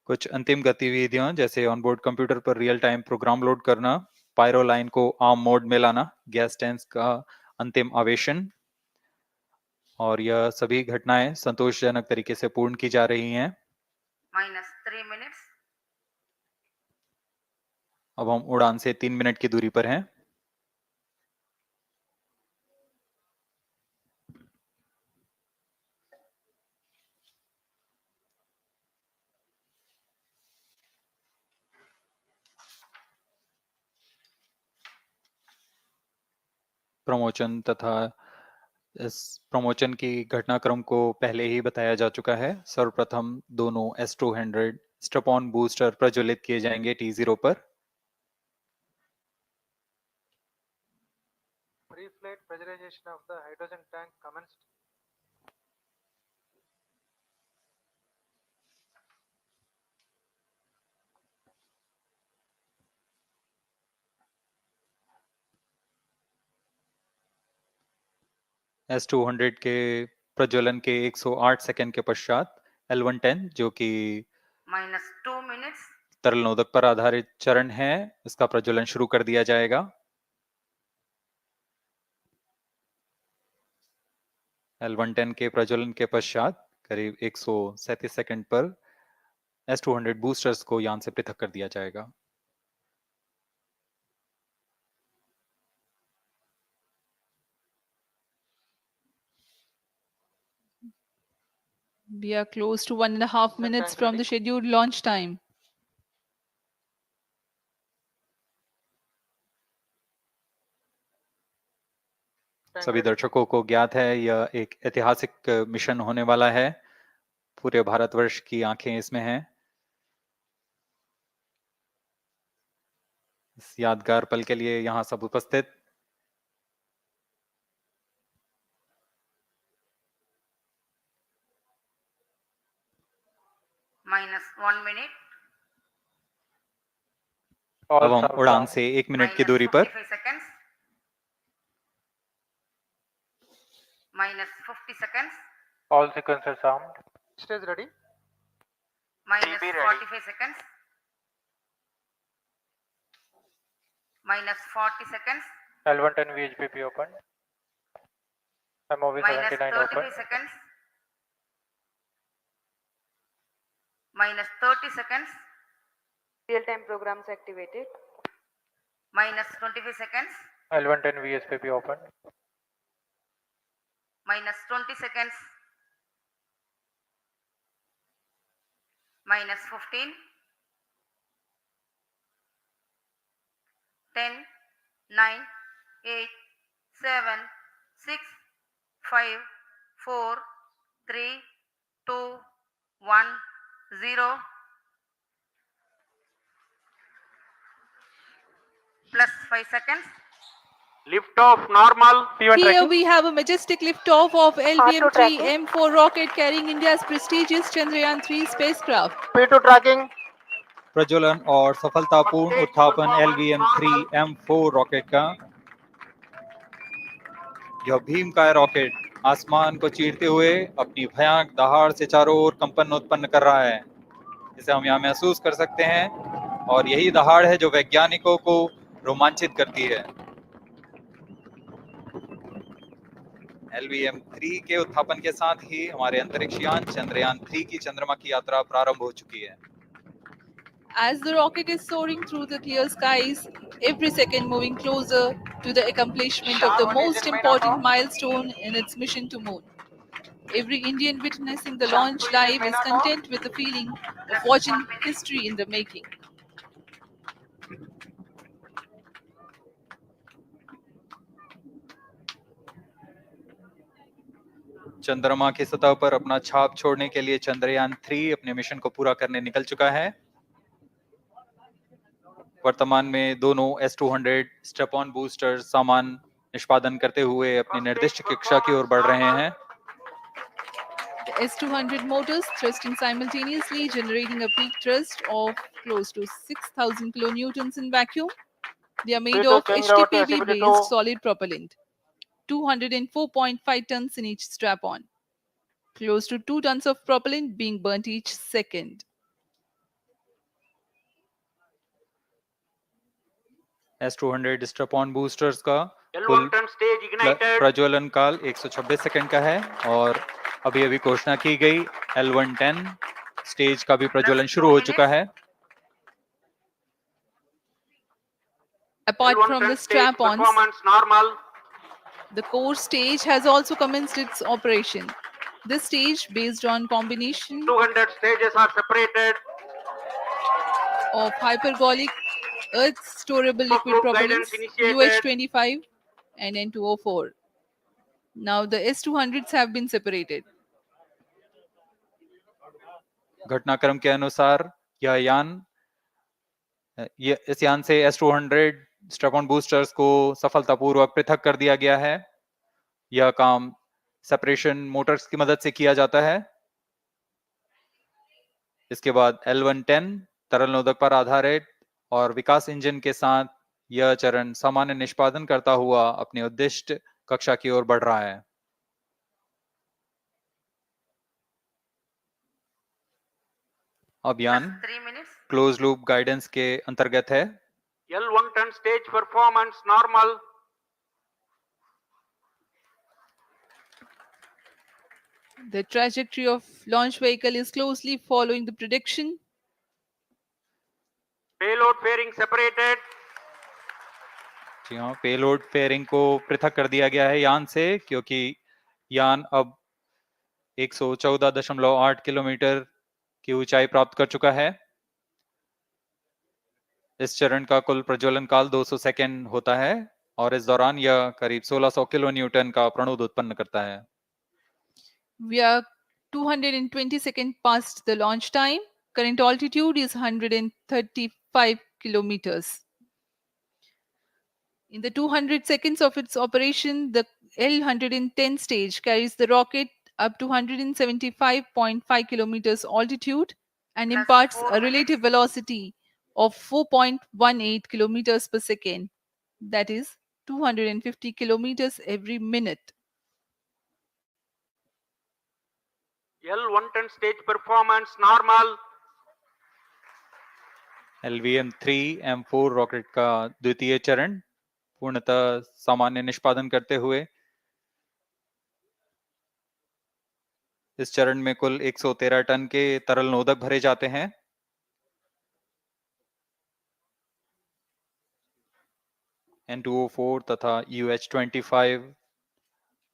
Speaker 2: कुछ अंतिम गतिविधियां जैसे ऑनबोर्ड कंप्यूटर पर रियल टाइम प्रोग्राम लोड करना, पायरो लाइन को आर्म मोड में लाना, गैस टैंक का अंतिम आवेशन, और यह सभी घटनाएं संतोषजनक तरीके से पूर्ण की जा रही हैं।
Speaker 4: -3 minutes.
Speaker 2: अब हम उड़ान से 3 मिनट की दूरी पर हैं। प्रमोशन तथा इस प्रमोशन की घटनाक्रम को पहले ही बताया जा चुका है। सर्वप्रथम दोनों S200 स्ट्रप-ऑन बूस्टर प्रज्वलित किए जाएंगे T0 पर।
Speaker 10: Pre-flight pressurization of the hydrogen tank commenced.
Speaker 2: S200 के प्रज्वलन के 108 सेकंड के पश्चात L110 जो कि
Speaker 4: -2 minutes.
Speaker 2: तरल नोदक पर आधारित चरण है, इसका प्रज्वलन शुरू कर दिया जाएगा। L110 के प्रज्वलन के पश्चात करीब 137 सेकंड पर S200 बूस्टर्स को यान से पृथक कर दिया जाएगा।
Speaker 1: We are close to 1.5 minutes from the scheduled launch time.
Speaker 2: सभी दर्शकों को ज्ञात है यह एक ऐतिहासिक मिशन होने वाला है। पूरे भारतवर्ष की आंखें इसमें हैं। इस यादगार पल के लिए यहाँ सब उपस्थित।
Speaker 4: -1 minute.
Speaker 2: अब हम उड़ान से 1 मिनट की दूरी पर।
Speaker 4: -55 seconds. -50 seconds.
Speaker 10: All sequencers armed. Stage ready.
Speaker 4: -45 seconds. -40 seconds.
Speaker 10: L110 VHPP open. MOV 79 open.
Speaker 4: -35 seconds. -30 seconds.
Speaker 9: Real-time programs activated.
Speaker 4: -25 seconds.
Speaker 10: L110 VSPP open.
Speaker 4: -20 seconds. -15. 10, 9, 8, 7, 6, 5, 4, 3, 2, 1, 0. Plus 5 seconds.
Speaker 3: Lift off normal. P1
Speaker 1: Here
Speaker 3: tracking.
Speaker 1: we have a majestic liftoff of
Speaker 3: R2
Speaker 1: LVM-3
Speaker 3: tracking.
Speaker 1: M4 rocket carrying India's prestigious Chandrayaan-3 spacecraft.
Speaker 3: P2 tracking.
Speaker 2: प्रज्वलन और सफलतापूर्ण उत्थापन LVM-3 M4 rocket का। यह भीमकाय rocket आसमान को चीरते हुए अपनी भयानक दहाड़ से चारों ओर कंपन उत्पन्न कर रहा है। इसे हम यहाँ महसूस कर सकते हैं और यही दहाड़ है जो वैज्ञानिकों को रोमांचित करती है। LVM-3 के उत्थापन के साथ ही हमारे अंतरिक्ष यान चंद्रयान-3 की चंद्रमा की यात्रा प्रारंभ हो चुकी है।
Speaker 1: As the rocket is soaring through the clear skies, every second moving closer to the accomplishment of the most important milestone in its mission to moon. Every Indian witnessing the launch live is content with the feeling of watching history in the making.
Speaker 2: चंद्रमा की सतह पर अपना छाप छोड़ने के लिए चंद्रयान-3 अपने मिशन को पूरा करने निकल चुका है। वर्तमान में दोनों S-200 स्टेप ऑन बूस्टर सामान निष्पादन करते हुए अपनी निर्दिष्ट कक्षा की ओर बढ़ रहे हैं।
Speaker 1: The S-200 motors thrusting simultaneously, generating a peak thrust of close to 6,000 kilonewtons in vacuum. They are made of HTPB-based solid propellant, 204.5 tons in each strap-on. Close to 2 tons of propellant being burnt each second.
Speaker 2: S-200 step on boosters का कुल प्रज्वलन काल 126 second का है और अभी अभी घोषणा की गई L110 स्टेज का भी प्रज्वलन शुरू हो चुका है।
Speaker 1: Apart from the strap-ons, the core stage has also commenced its operation. This stage, based on combination
Speaker 3: 200 stages are separated.
Speaker 1: of hypergolic earth storable liquid propellants UH-25 and N2O4. Now the S-200s have been separated.
Speaker 2: घटनाक्रम के अनुसार इस यान से S-200 step on boosters को सफलतापूर्वक पृथक कर दिया गया है। यह काम सेपरेशन मोटर्स की मदद से किया जाता है। इसके बाद L110 तरल नोदक पर आधारित और विकास इंजन के साथ यह चरण सामान्य निष्पादन करता हुआ अपनी उद्दिष्ट कक्षा की ओर बढ़ रहा है। अभियान क्लोज लूप गाइडेंस के अंतर्गत है।
Speaker 3: L110 stage performance normal.
Speaker 1: The trajectory of launch vehicle is closely following the prediction.
Speaker 3: Payload fairing separated.
Speaker 2: जी हाँ, पेलोड फेयरिंग को पृथक कर दिया गया है यान से, क्योंकि यान अब 114.8 किलोमीटर की ऊंचाई प्राप्त कर चुका है। इस चरण का कुल प्रज्वलन काल 200 सेकेंड होता है और इस दौरान यह करीब 1600 किलो न्यूटन का प्रणुद उत्पन्न करता है।
Speaker 1: We are 220 seconds past the launch time. Current altitude is 135 kilometers. In the 200 seconds of its operation, the L110 stage carries the rocket up to 175.5 kilometers altitude and imparts a relative velocity of 4.18 kilometers per second. That is 250 kilometers every minute.
Speaker 3: L110 stage performance normal.
Speaker 2: LVM-3 M4 rocket का द्वितीय चरण पूर्णतः सामान्य निष्पादन करते हुए इस चरण में कुल 113 टन के तरल नोदक भरे जाते हैं। N2O4 तथा UH-25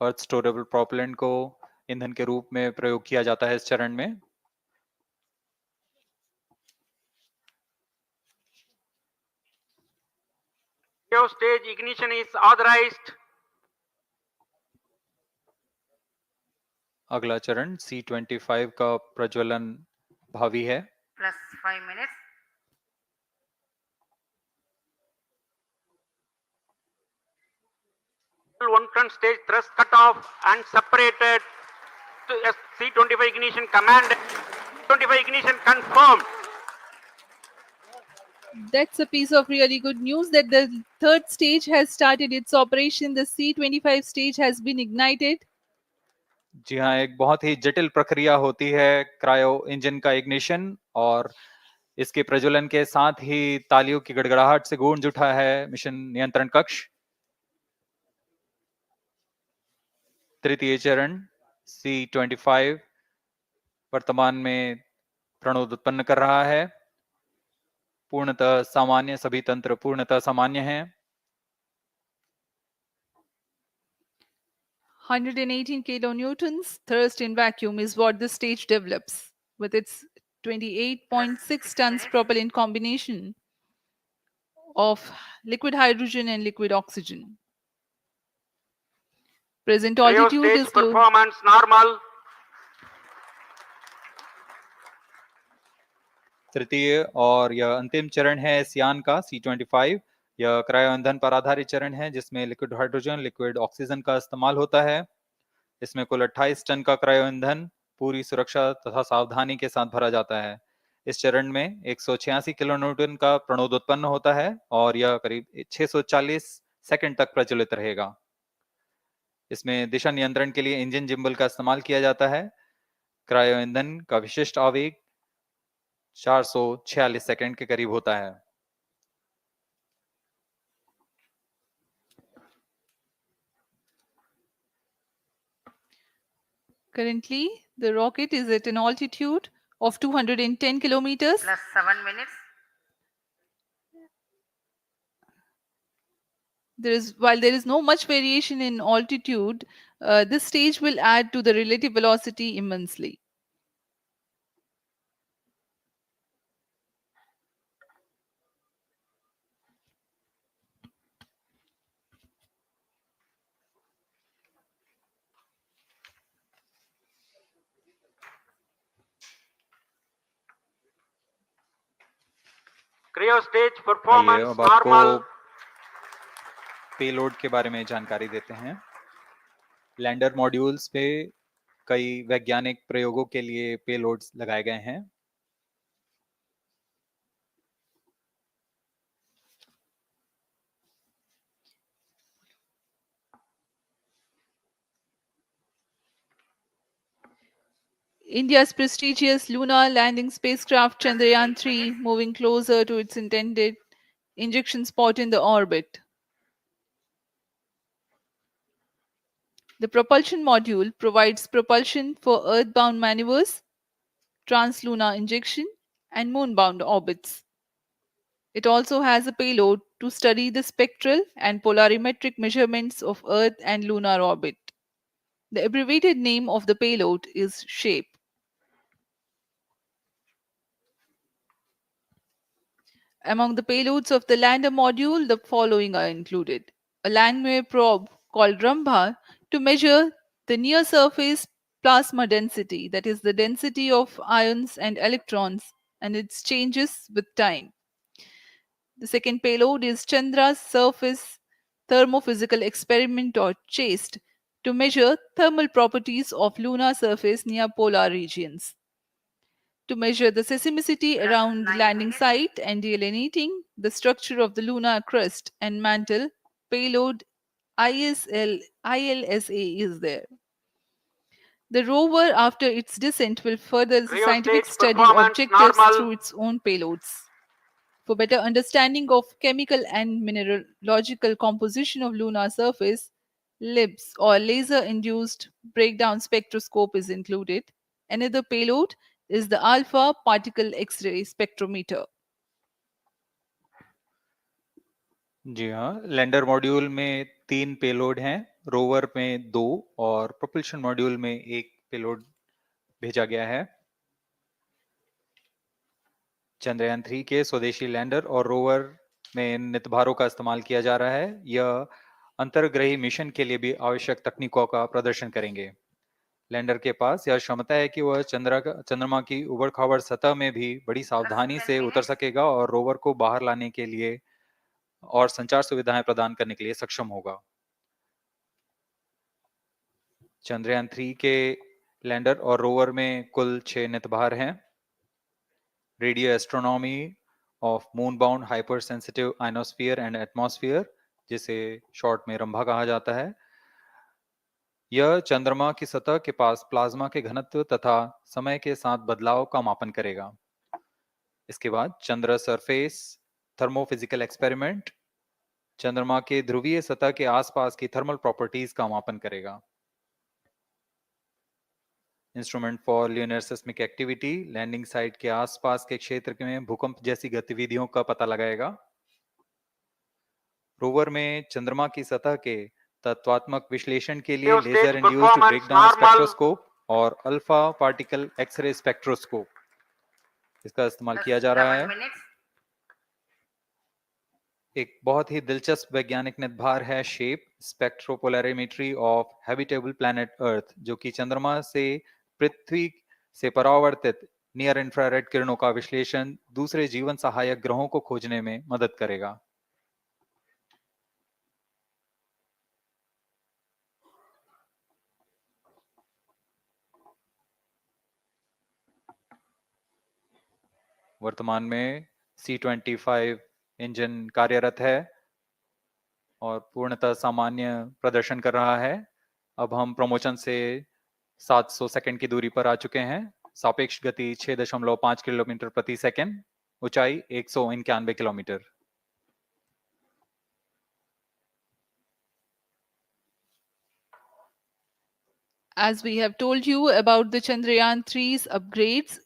Speaker 2: अर्थ स्टोरेबल प्रोपेलेंट को ईंधन के रूप में प्रयोग किया जाता है इस चरण में।
Speaker 6: Cryo stage ignition is authorized.
Speaker 2: अगला चरण C25 का प्रज्वलन भावी है।
Speaker 4: plus 5 minutes.
Speaker 6: One front stage thrust cut off and separated to C25 ignition command. 25 ignition confirmed.
Speaker 1: That's a piece of really good news that the third stage has started its operation. The C25 stage has been ignited.
Speaker 2: जी हाँ, एक बहुत ही जटिल प्रक्रिया होती है cryo engine का ignition, और इसके प्रज्वलन के साथ ही तालियों की गड़गड़ाहट से गूंज उठा है मिशन नियंत्रण कक्ष। तृतीय चरण C25 वर्तमान में प्रणोद उत्पन्न कर रहा है। पूर्णतः सामान्य, सभी तंत्र पूर्णतः सामान्य हैं।
Speaker 1: 118 kilonewtons thrust in vacuum is what the stage develops with its 28.6 tons propellant combination of liquid hydrogen and liquid oxygen. Present
Speaker 6: Cryo
Speaker 1: altitude
Speaker 6: stage
Speaker 1: is low.
Speaker 6: performance normal.
Speaker 2: तृतीय और यह अंतिम चरण है इस यान का C25। यह क्रायो ईंधन पर आधारित चरण है जिसमें लिक्विड हाइड्रोजन, लिक्विड ऑक्सीजन का इस्तेमाल होता है। इसमें कुल 28 टन का क्रायो ईंधन पूरी सुरक्षा तथा सावधानी के साथ भरा जाता है। इस चरण में 186 किलो न्यूटन का प्रणोद उत्पन्न होता है और यह करीब 640 सेकंड तक प्रज्वलित रहेगा। इसमें दिशा नियंत्रण के लिए इंजन जिम्बल का इस्तेमाल किया जाता है। क्रायो ईंधन का विशिष्ट आवेग 446 सेकंड के करीब होता है।
Speaker 1: Currently, the rocket is at an altitude of 210 kilometers.
Speaker 4: Plus 7 minutes.
Speaker 1: While there is no much variation in altitude, this stage will add to the relative velocity immensely.
Speaker 6: Cryo stage
Speaker 2: आइए
Speaker 6: performance
Speaker 2: अब आपको
Speaker 6: normal.
Speaker 2: Payload के बारे में जानकारी देते हैं। Lander modules पे कई वैज्ञानिक प्रयोगों के लिए पेलोड्स लगाए गए हैं।
Speaker 1: India's prestigious lunar landing spacecraft Chandrayaan 3 moving closer to its intended injection spot in the orbit. The propulsion module provides propulsion for Earth-bound maneuvers, translunar injection, and moon-bound orbits. It also has a payload to study the spectral and polarimetric measurements of Earth and lunar orbit. The abbreviated name of the payload is SHAPE. Among the payloads of the lander module, the following are included. A landwehr probe called Rambha to measure the near surface plasma density, that is, the density of ions and electrons, and its changes with time. The second payload is Chandra's surface thermophysical experiment, or CHASTE, to measure thermal properties of lunar surface near polar regions. To measure the seismicity around the landing site and delineating the structure of the lunar crust and mantle, payload ILSA is there. The rover, after its descent, will further the
Speaker 6: Cryo
Speaker 1: scientific
Speaker 6: stage
Speaker 1: study
Speaker 6: performance
Speaker 1: objectives
Speaker 6: normal.
Speaker 1: through its own payloads. For better understanding of chemical and mineralogical composition of lunar surface, LIBS, or laser-induced breakdown spectroscope, is included. Another payload is the alpha particle X-ray spectrometer.
Speaker 2: जी हाँ, lander module में 3 payload हैं, rover में 2 और propulsion module में 1 payload भेजा गया है। चंद्रयान 3 के स्वदेशी लैंडर और रोवर में नितभारों का इस्तेमाल किया जा रहा है। यह अंतर्ग्रही मिशन के लिए भी आवश्यक तकनीकों का प्रदर्शन करेंगे। लैंडर के पास यह क्षमता है कि वह चंद्रमा की उबड़-खाबड़ सतह में भी बड़ी सावधानी
Speaker 4: 10
Speaker 2: से उतर
Speaker 4: minutes.
Speaker 2: सकेगा और रोवर को बाहर लाने के लिए और संचार सुविधाएं प्रदान करने के लिए सक्षम होगा। चंद्रयान 3 के लैंडर और रोवर में कुल 6 नितभार हैं। Radio astronomy of moon bound hyper sensitive ionosphere and atmosphere, जिसे शॉर्ट में रंभा कहा जाता है, यह चंद्रमा की सतह के पास प्लाज्मा के घनत्व तथा समय के साथ बदलाव का मापन करेगा। इसके बाद चंद्र सरफेस थर्मोफिजिकल एक्सपेरिमेंट चंद्रमा के ध्रुवीय सतह के आसपास की थर्मल प्रॉपर्टीज का मापन करेगा। Instrument for lunar seismic activity landing site के आसपास के क्षेत्र में भूकंप जैसी गतिविधियों का पता लगाएगा। रोवर में चंद्रमा की सतह के तत्वात्मक विश्लेषण के लिए
Speaker 6: Stage
Speaker 2: laser induced
Speaker 6: performance
Speaker 2: breakdown
Speaker 6: normal.
Speaker 2: Spectroscope और अल्फा पार्टिकल एक्सरे स्पेक्ट्रोस्कोप इसका इस्तेमाल
Speaker 4: Plus
Speaker 2: किया जा रहा
Speaker 4: 11
Speaker 2: है।
Speaker 4: minutes.
Speaker 2: एक बहुत ही दिलचस्प वैज्ञानिक निर्धार है shape स्पेक्ट्रोपोलैरिमेट्री of habitable planet earth, जो कि चंद्रमा से पृथ्वी से परावर्तित नियर इंफ्रारेड किरणों का विश्लेषण दूसरे जीवन सहायक ग्रहों को खोजने में मदद करेगा। वर्तमान में C-25 इंजन कार्यरत है और पूर्णतः सामान्य प्रदर्शन कर रहा है। अब हम प्रमोशन से 700 सेकंड की दूरी पर आ चुके हैं। सापेक्ष गति 6.5 किलोमीटर प्रति सेकंड, ऊंचाई 191 kilometre.
Speaker 1: As we have told you about the Chandrayaan 3's upgrades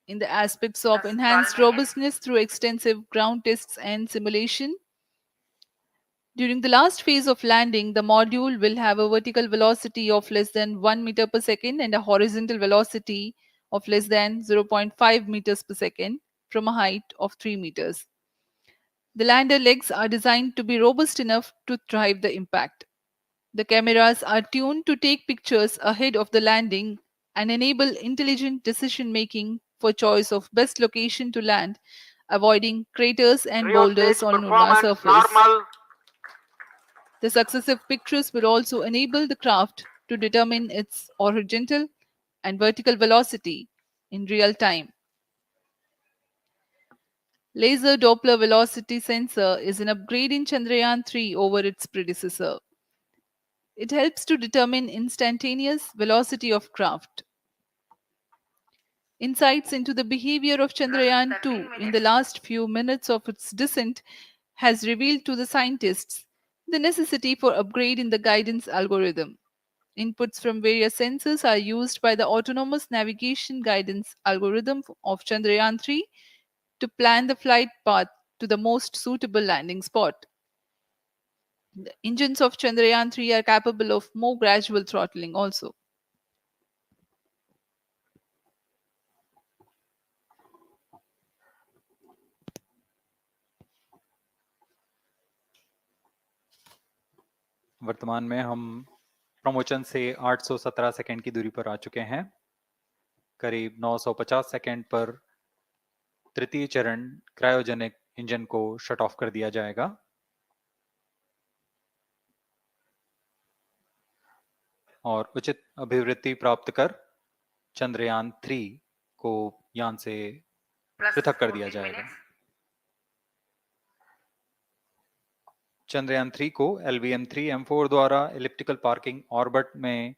Speaker 1: in the aspects of
Speaker 4: Plus 12
Speaker 1: enhanced
Speaker 4: minutes.
Speaker 1: robustness through extensive ground tests and simulation, during the last phase of landing, the module will have a vertical velocity of less than 1 meter per second and a horizontal velocity of less than 0.5 meters per second from a height of 3 meters. The lander legs are designed to be robust enough to thrive the impact. The cameras are tuned to take pictures ahead of the landing and enable intelligent decision making for choice of best location to land, avoiding craters and
Speaker 6: Trio
Speaker 1: boulders
Speaker 6: stage
Speaker 1: on lunar
Speaker 6: performance
Speaker 1: surface.
Speaker 6: normal.
Speaker 1: The successive pictures will also enable the craft to determine its horizontal and vertical velocity in real time. Laser Doppler velocity sensor is an upgrade in Chandrayaan 3 over its predecessor. It helps to determine instantaneous velocity of craft. Insights into the behavior of Chandrayaan 2 in the
Speaker 4: minutes.
Speaker 1: last few minutes of its descent has revealed to the scientists the necessity for upgrade in the guidance algorithm. Inputs from various sensors are used by the autonomous navigation guidance algorithm of Chandrayaan 3 to plan the flight path to the most suitable landing spot. The engines of Chandrayaan 3 are capable of more gradual throttling also.
Speaker 2: वर्तमान में हम promotion से 817 second की दूरी पर आ चुके हैं। करीब 950 सेकंड पर तृतीय चरण क्रायोजेनिक इंजन को शट ऑफ कर दिया जाएगा और उचित अभिवृद्धि प्राप्त कर चंद्रयान 3 को यान से
Speaker 4: Plus
Speaker 2: पृथक कर दिया
Speaker 4: 14
Speaker 2: जाएगा।
Speaker 4: minutes.
Speaker 2: चंद्रयान 3 को LVM-3 M4 द्वारा एलिप्टिकल पार्किंग ऑर्बिट में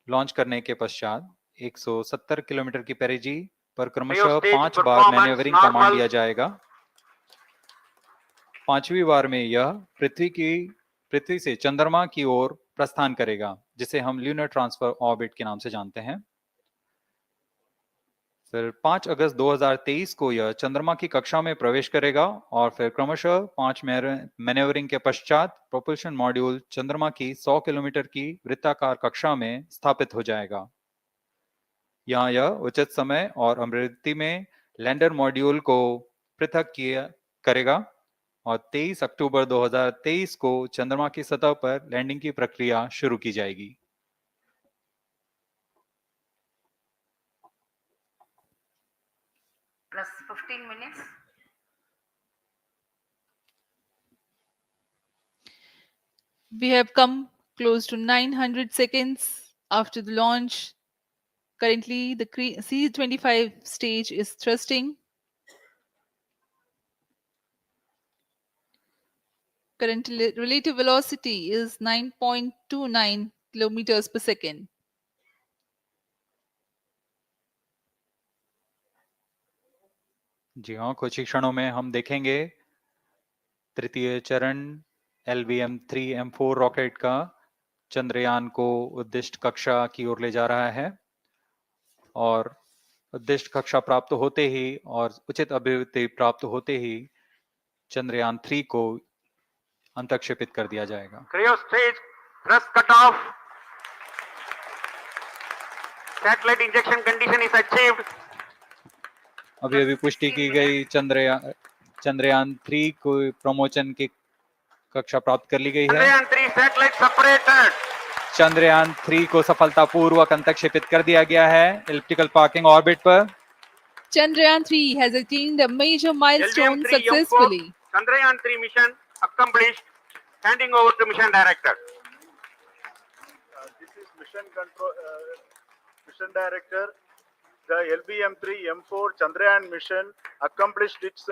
Speaker 2: लॉन्च करने के पश्चात 170 किलोमीटर की पेरिजी पर क्रमशः
Speaker 6: Trio stage
Speaker 2: 5 बार
Speaker 6: performance
Speaker 2: मैन्यूवरिंग कमांड
Speaker 6: normal.
Speaker 2: दिया जाएगा। पांचवी बार में यह पृथ्वी से चंद्रमा की ओर प्रस्थान करेगा, जिसे हम ल्यूनर ट्रांसफर ऑर्बिट के नाम से जानते हैं। फिर 5 अगस्त 2023 को यह चंद्रमा की कक्षा में प्रवेश करेगा और फिर क्रमशः 5 मैन्यूवरिंग के पश्चात प्रोपल्शन मॉड्यूल चंद्रमा की 100 किलोमीटर की वृत्ताकार कक्षा में स्थापित हो जाएगा। यहाँ यह उचित समय और अभिवृद्धि में लैंडर मॉड्यूल को पृथक करेगा और 23 अक्टूबर 2023 को चंद्रमा की सतह पर लैंडिंग की प्रक्रिया शुरू की जाएगी।
Speaker 4: Plus 15 minutes.
Speaker 1: We have come close to 900 seconds after the launch. Currently, the C-25 stage is thrusting. Current relative velocity is 9.29 kilometers per second.
Speaker 2: जी हाँ, कुछ ही क्षणों में हम देखेंगे तृतीय चरण LVM-3M4 रॉकेट का चंद्रयान को उद्दिष्ट कक्षा की ओर ले जा रहा है और उद्दिष्ट कक्षा प्राप्त होते ही और उचित अभिवृद्धि प्राप्त होते ही चंद्रयान 3 को अंतक्षेपित कर दिया जाएगा।
Speaker 6: Cryo stage thrust cutoff. Satellite injection condition is achieved.
Speaker 2: अभी अभी पुष्टि की गई चंद्रयान 3 को प्रमोशन की कक्षा प्राप्त कर ली गई है।
Speaker 6: Chandrayaan 3 satellite separated.
Speaker 2: चंद्रयान 3 को सफलतापूर्वक अंतक्षेपित कर दिया गया है एलिप्टिकल पार्किंग ऑर्बिट पर।
Speaker 1: Chandrayaan 3 has attained a major milestone
Speaker 6: LVM-3
Speaker 1: successfully.
Speaker 6: Chandrayaan 3 mission accomplished. Handing over to mission director.
Speaker 7: This is mission director. The LVM-3M4 Chandrayaan mission accomplished its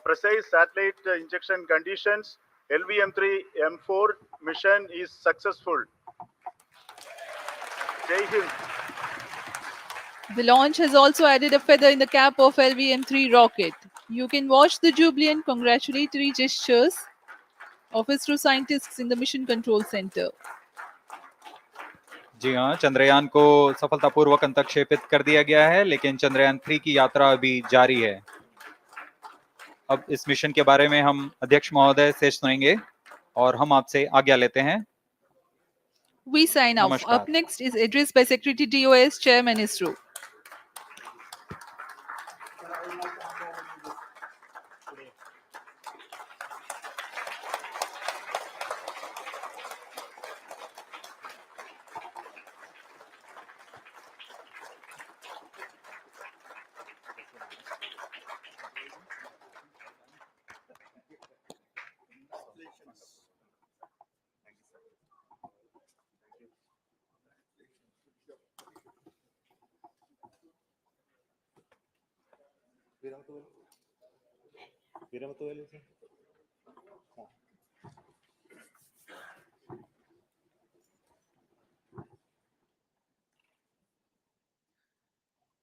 Speaker 7: precise satellite injection conditions. LVM-3M4 mission is successful. Jai Hind.
Speaker 1: The launch has also added a feather in the cap of LVM-3 rocket. You can watch the jubilant congratulatory gestures of ISRO scientists in the Mission Control Center.
Speaker 2: जी हाँ, चंद्रयान को सफलतापूर्वक अंतक्षेपित कर दिया गया है, लेकिन चंद्रयान 3 की यात्रा अभी जारी है। अब इस मिशन के बारे में हम अध्यक्ष महोदय से सुनेंगे और हम आपसे आज्ञा लेते हैं।
Speaker 1: We sign off.
Speaker 2: नमस्कार।
Speaker 1: Up next is address by Secretary DOS, Chairman ISRO.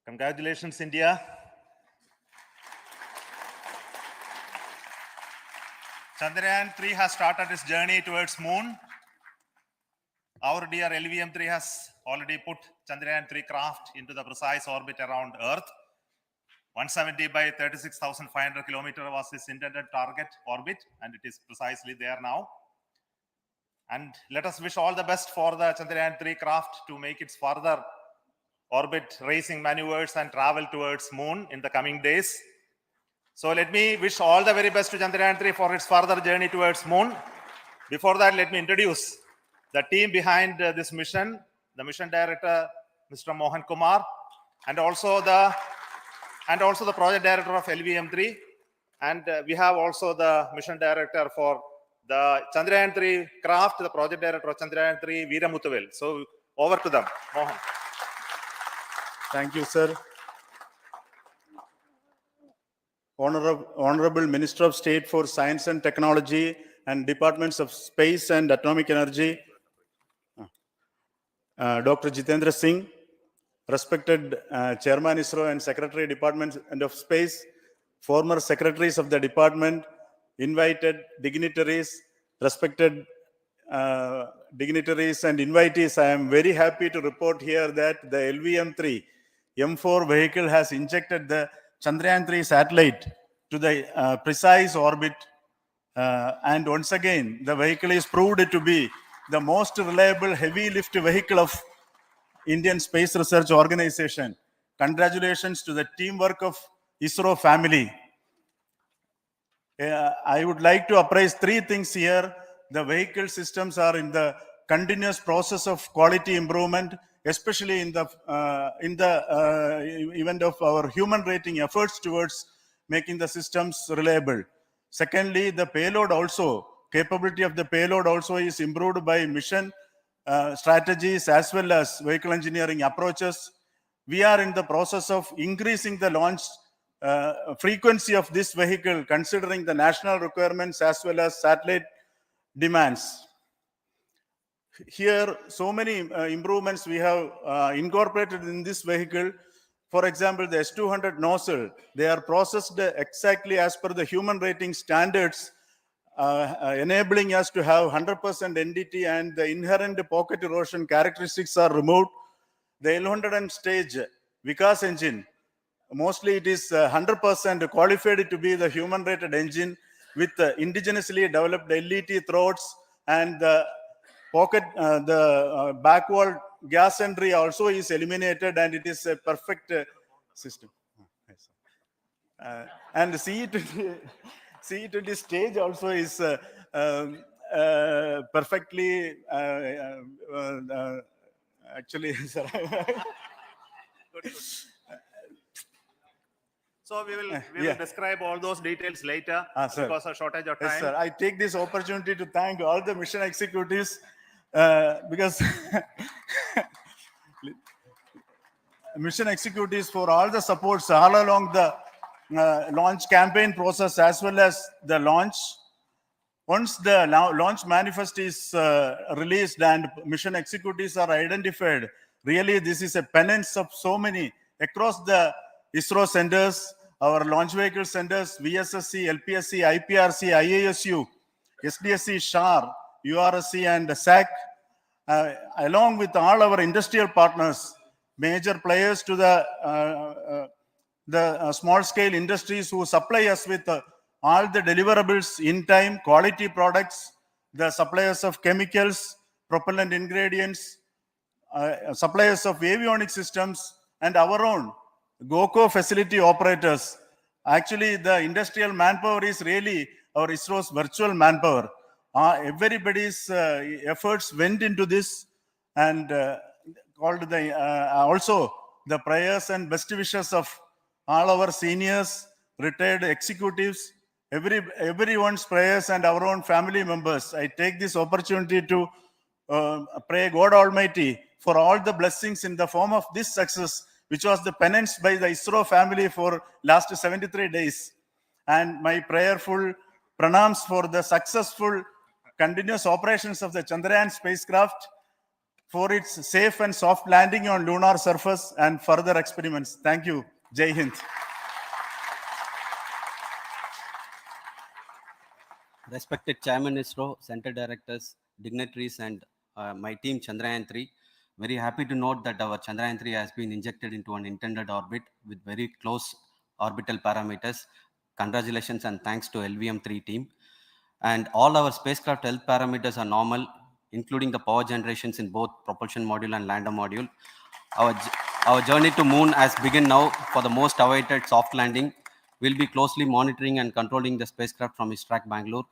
Speaker 12: Congratulations, India. Chandrayaan 3 has started its journey towards moon. Our dear LVM-3 has already put Chandrayaan 3 craft into the precise orbit around Earth. 170 by 36,500 kilometers was its intended target orbit, and it is precisely there now. And let us wish all the best for the Chandrayaan 3 craft to make its further orbit racing maneuvers and travel towards moon in the coming days. So let me wish all the very best to Chandrayaan 3 for its further journey towards moon. Before that, let me introduce the team behind this mission, the mission director, Mr. Mohan Kumar, and also the project director of LVM-3. And we have also the mission director for the Chandrayaan 3 craft, the project director of Chandrayaan 3, Veera Muthuvel. So over to them, Mohan.
Speaker 7: Thank you, sir. Honorable Minister of State for Science and Technology and Departments of Space and Atomic Energy, Dr. Jitendra Singh, respected Chairman ISRO and Secretary Department of Space, former secretaries of the department, invited dignitaries, respected dignitaries and invitees. I am very happy to report here that the LVM-3 M4 vehicle has injected the Chandrayaan 3 satellite to the precise orbit. And once again, the vehicle is proved to be the most reliable heavy lift vehicle of Indian Space Research Organization. Congratulations to the teamwork of ISRO family.
Speaker 12: I would like to appraise three things here. The vehicle systems are in the continuous process of quality improvement, especially in the event of our human rating efforts towards making the systems reliable. Secondly, the payload also, capability of the payload also is improved by mission strategies as well as vehicle engineering approaches. We are in the process of increasing the launch frequency of this vehicle considering the national requirements as well as satellite demands. Here, so many improvements we have incorporated in this vehicle. For example, the S200 nozzle, they are processed exactly as per the human rating standards, enabling us to have 100% NDT, and the inherent pocket erosion characteristics are removed. The L100 stage Vikas engine, mostly it is 100% qualified to be the human rated engine with indigenously developed LET throats, and the pocket, the backward gas entry also is eliminated, and it is a perfect system. And CE20 stage also is perfectly actually, sir.
Speaker 13: So we will describe all those details later because of shortage of time.
Speaker 12: Yes, sir. I take this opportunity to thank all the mission executives because mission executives for all the supports all along the launch campaign process as well as the launch. Once the launch manifest is released and mission executives are identified, really this is a penance of so many across the ISRO centers, our launch vehicle centers, VSSC, LPSC, IPRC, IASU, SDSC, SHAR, URSC, and SAC, along with all our industrial partners, major players to the small-scale industries who supply us with all the deliverables in time, quality products, the suppliers of chemicals, propellant ingredients, suppliers of avionics systems, and our own GOCO facility operators. Actually, the industrial manpower is really our ISRO's virtual manpower. Everybody's efforts went into this, and called the also the prayers and best wishes of all our seniors, retired executives, everyone's prayers, and our own family members. I take this opportunity to pray God Almighty for all the blessings in the form of this success, which was the penance by the ISRO family for last 73 days. And my prayerful pranams for the successful continuous operations of the Chandrayaan spacecraft, for its safe and soft landing on lunar surface and further experiments. Thank you. Jai Hind.
Speaker 14: Respected Chairman ISRO, Center Directors, dignitaries, and my team Chandrayaan 3, very happy to note that our Chandrayaan 3 has been injected into an intended orbit with very close orbital parameters. Congratulations and thanks to LVM3 team. And all our spacecraft health parameters are normal, including the power generations in both propulsion module and lander module. Our journey to moon has begun now for the most awaited soft landing. We'll be closely monitoring and controlling the spacecraft from ISTRAC Bangalore.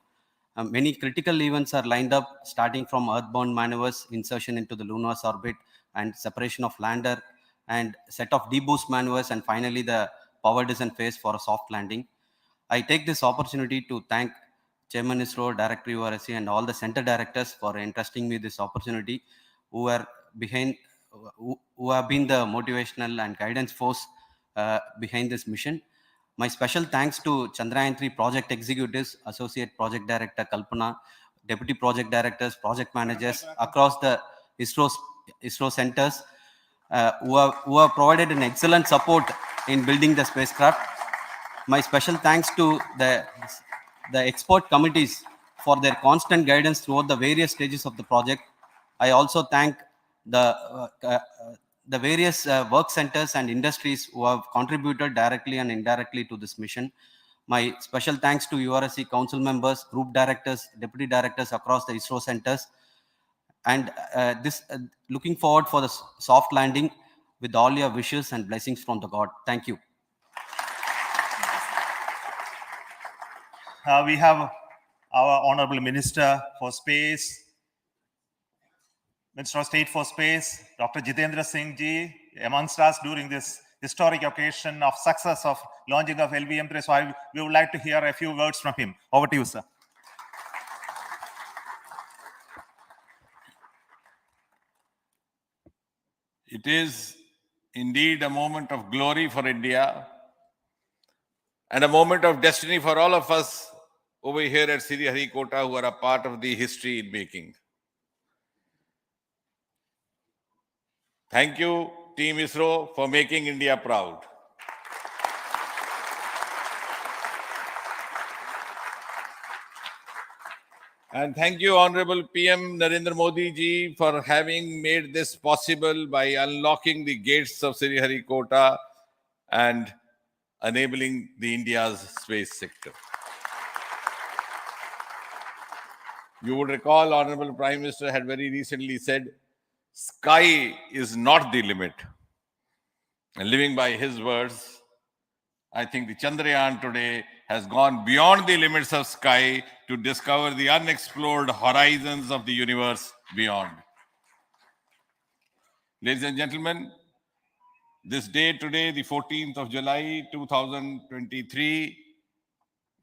Speaker 14: Many critical events are lined up, starting from earthbound maneuvers, insertion into the lunar orbit, and separation of lander, and set of deboost maneuvers, and finally the power descent phase for a soft landing. I take this opportunity to thank Chairman ISRO, Director URSC, and all the center directors for entrusting me this opportunity, who are behind, who have been the motivational and guidance force behind this mission. My special thanks to Chandrayaan 3 project executives, Associate Project Director Kalpana, Deputy Project Directors, Project Managers across the ISRO centers who have provided an excellent support in building the spacecraft. My special thanks to the expert committees for their constant guidance throughout the various stages of the project. I also thank the various work centers and industries who have contributed directly and indirectly to this mission. My special thanks to URSC council members, group directors, deputy directors across the ISRO centers, and looking forward for the soft landing with all your wishes and blessings from the God. Thank you.
Speaker 12: we have our Honorable Minister for Space, Minister of State for Space, Dr. Jitendra Singh ji, amongst us during this historic occasion of success of launching of LVM3. So we would like to hear a few words from him. Over to you, sir.
Speaker 15: It is indeed a moment of glory for India and a moment of destiny for all of us over here at Sriharikota who are a part of the history in making. Thank you, Team ISRO, for making India proud. And thank you, Honorable PM Narendra Modi ji, for having made this possible by unlocking the gates of Sriharikota and enabling the India's space sector. You would recall, Honorable Prime Minister had very recently said, sky is not the limit. And living by his words, I think the Chandrayaan today has gone beyond the limits of sky to discover the unexplored horizons of the universe beyond. Ladies and gentlemen, this day today, the 14th of July, 2023,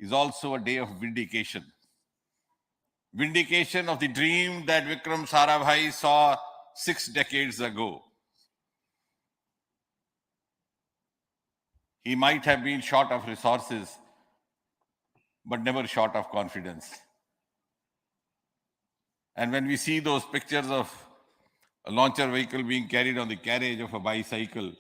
Speaker 15: is also a day of vindication. Vindication of the dream that Vikram Sarabhai saw 6 decades ago. He might have been short of resources, but never short of confidence. And when we see those pictures of a launcher vehicle being carried on the carriage of a bicycle,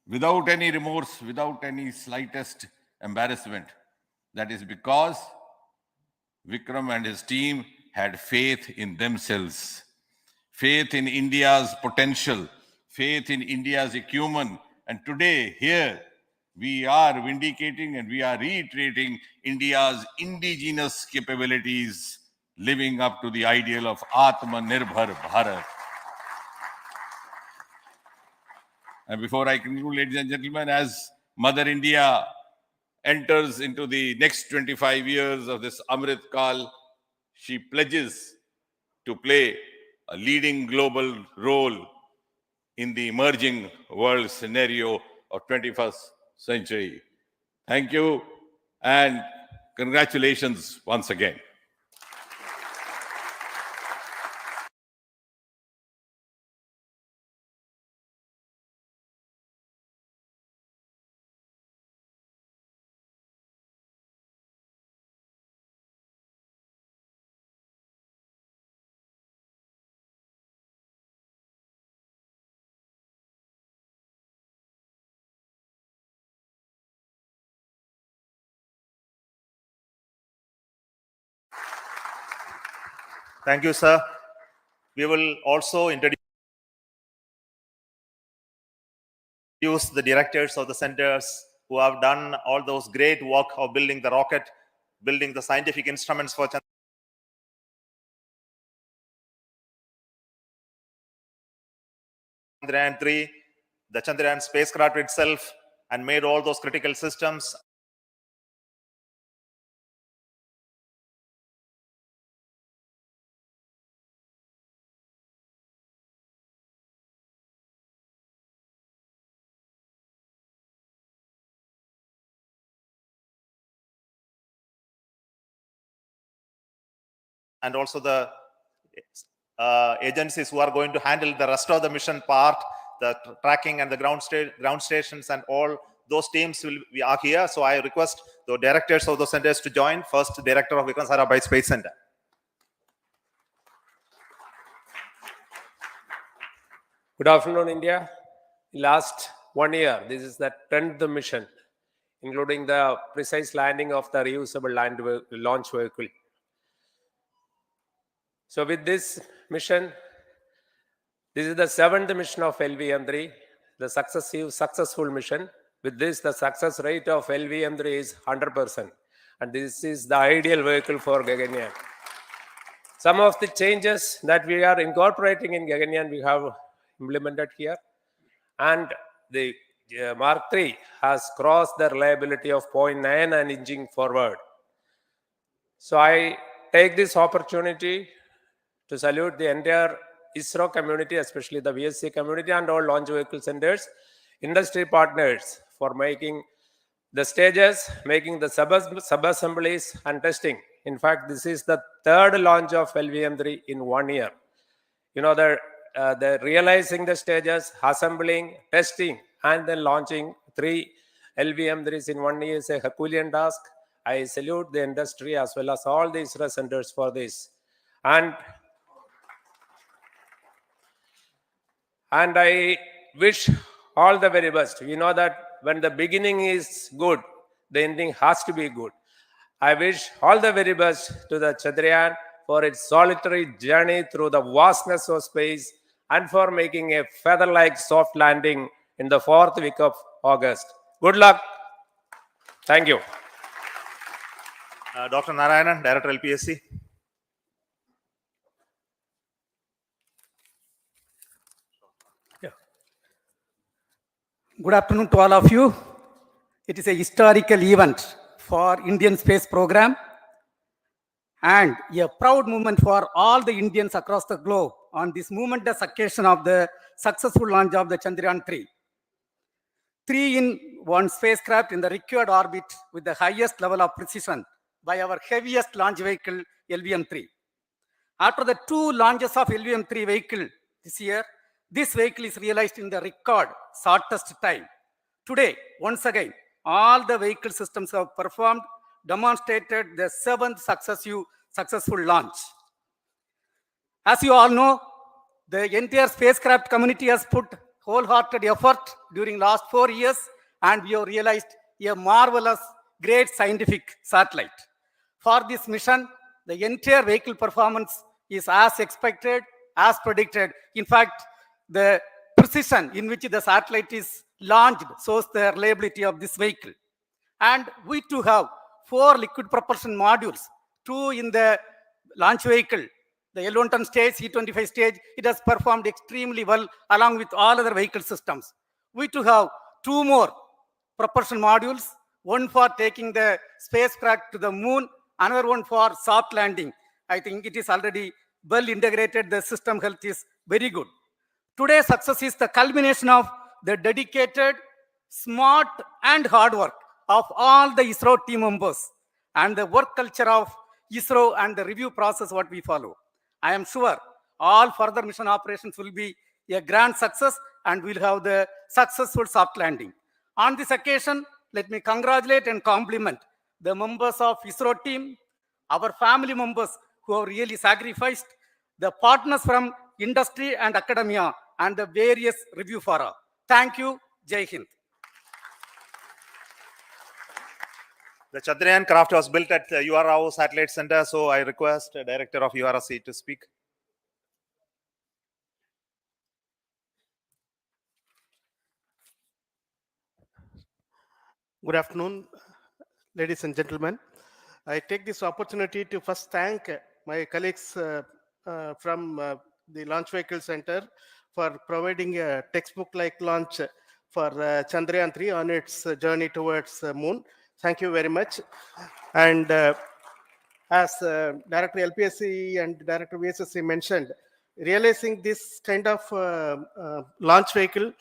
Speaker 15: without any remorse, without any slightest embarrassment, that is because Vikram and his team had faith in themselves, faith in India's potential, faith in India's acumen. And today, here, we are vindicating and we are reiterating India's indigenous capabilities, living up to the ideal of Atmanirbhar Bharat. And before I conclude, ladies and gentlemen, as Mother India enters into the next 25 years of this Amrit Kal, she pledges to play a leading global role in the emerging world scenario of 21st century. Thank you and congratulations once again.
Speaker 12: Thank you, sir. We will also introduce the directors of the centers who have done all those great work of building the rocket, building the scientific instruments for Chandrayaan 3, the Chandrayaan spacecraft itself, and made all those critical systems. And also the agencies who are going to handle the rest of the mission part, the tracking and the ground stations and all those teams are here. So I request the directors of those centers to join. First, Director of Vikram Sarabhai Space Center.
Speaker 16: Good afternoon, India. Last 1 year, this is the 10th mission, including the precise landing of the reusable launch vehicle. So with this mission, this is the 7th mission of LVM3, the successful mission. With this, the success rate of LVM3 is 100%. And this is the ideal vehicle for Gaganyaan. Some of the changes that we are incorporating in Gaganyaan, we have implemented here. And the Mark III has crossed the reliability of 0.9 and inching forward. So I take this opportunity to salute the entire ISRO community, especially the VSC community and all launch vehicle centers, industry partners for making the stages, making the sub-assemblies and testing. In fact, this is the third launch of LVM3 in 1 year. You know, the realizing the stages, assembling, testing, and then launching 3 LVM3s in 1 year is a Herculean task. I salute the industry as well as all the ISRO centers for this. And I wish all the very best. We know that when the beginning is good, the ending has to be good. I wish all the very best to the Chandrayaan for its solitary journey through the vastness of space and for making a feather-like soft landing in the 4th week of August. Good luck. Thank you.
Speaker 12: Dr. Narayanan, Director LPSC.
Speaker 17: Good afternoon to all of you. It is a historical event for Indian space program and a proud moment for all the Indians across the globe on this momentous occasion of the successful launch of the Chandrayaan 3. 3-in-1 spacecraft in the required orbit with the highest level of precision by our heaviest launch vehicle LVM3. After the 2 launches of LVM3 vehicle this year, this vehicle is realized in the record shortest time. Today, once again, all the vehicle systems have performed, demonstrated the 7th successful launch. As you all know, the entire spacecraft community has put wholehearted effort during last 4 years, and we have realized a marvelous, great scientific satellite. For this mission, the entire vehicle performance is as expected, as predicted. In fact, the precision in which the satellite is launched shows the reliability of this vehicle. And we too have 4 liquid propulsion modules, 2 in the launch vehicle. The L110 stage, C25 stage, it has performed extremely well along with all other vehicle systems. We too have 2 more propulsion modules, one for taking the spacecraft to the moon, another one for soft landing. I think it is already well integrated. The system health is very good. Today's success is the culmination of the dedicated, smart, and hard work of all the ISRO team members and the work culture of ISRO and the review process what we follow. I am sure all further mission operations will be a grand success and we'll have the successful soft landing. On this occasion, let me congratulate and compliment the members of ISRO team, our family members who have really sacrificed, the partners from industry and academia, and the various review fora. Thank you. Jai Hind.
Speaker 12: The Chandrayaan craft was built at URO Satellite Center, so I request the Director of URC to speak.
Speaker 18: Good afternoon, ladies and gentlemen. I take this opportunity to first thank my colleagues from the Launch Vehicle Center for providing a textbook-like launch for Chandrayaan 3 on its journey towards moon. Thank you very much. And as Director LPSC and Director VSSC mentioned, realizing this kind of launch vehicle,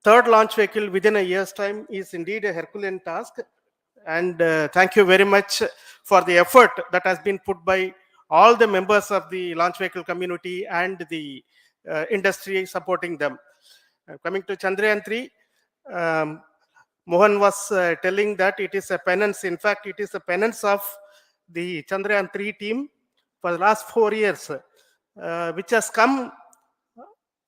Speaker 18: third launch vehicle within a year's time is indeed a Herculean task. And thank you very much for the effort that has been put by all the members of the launch vehicle community and the industry supporting them. Coming to Chandrayaan 3, Mohan was telling that it is a penance. In fact, it is a penance of the Chandrayaan 3 team for the last 4 years, which has come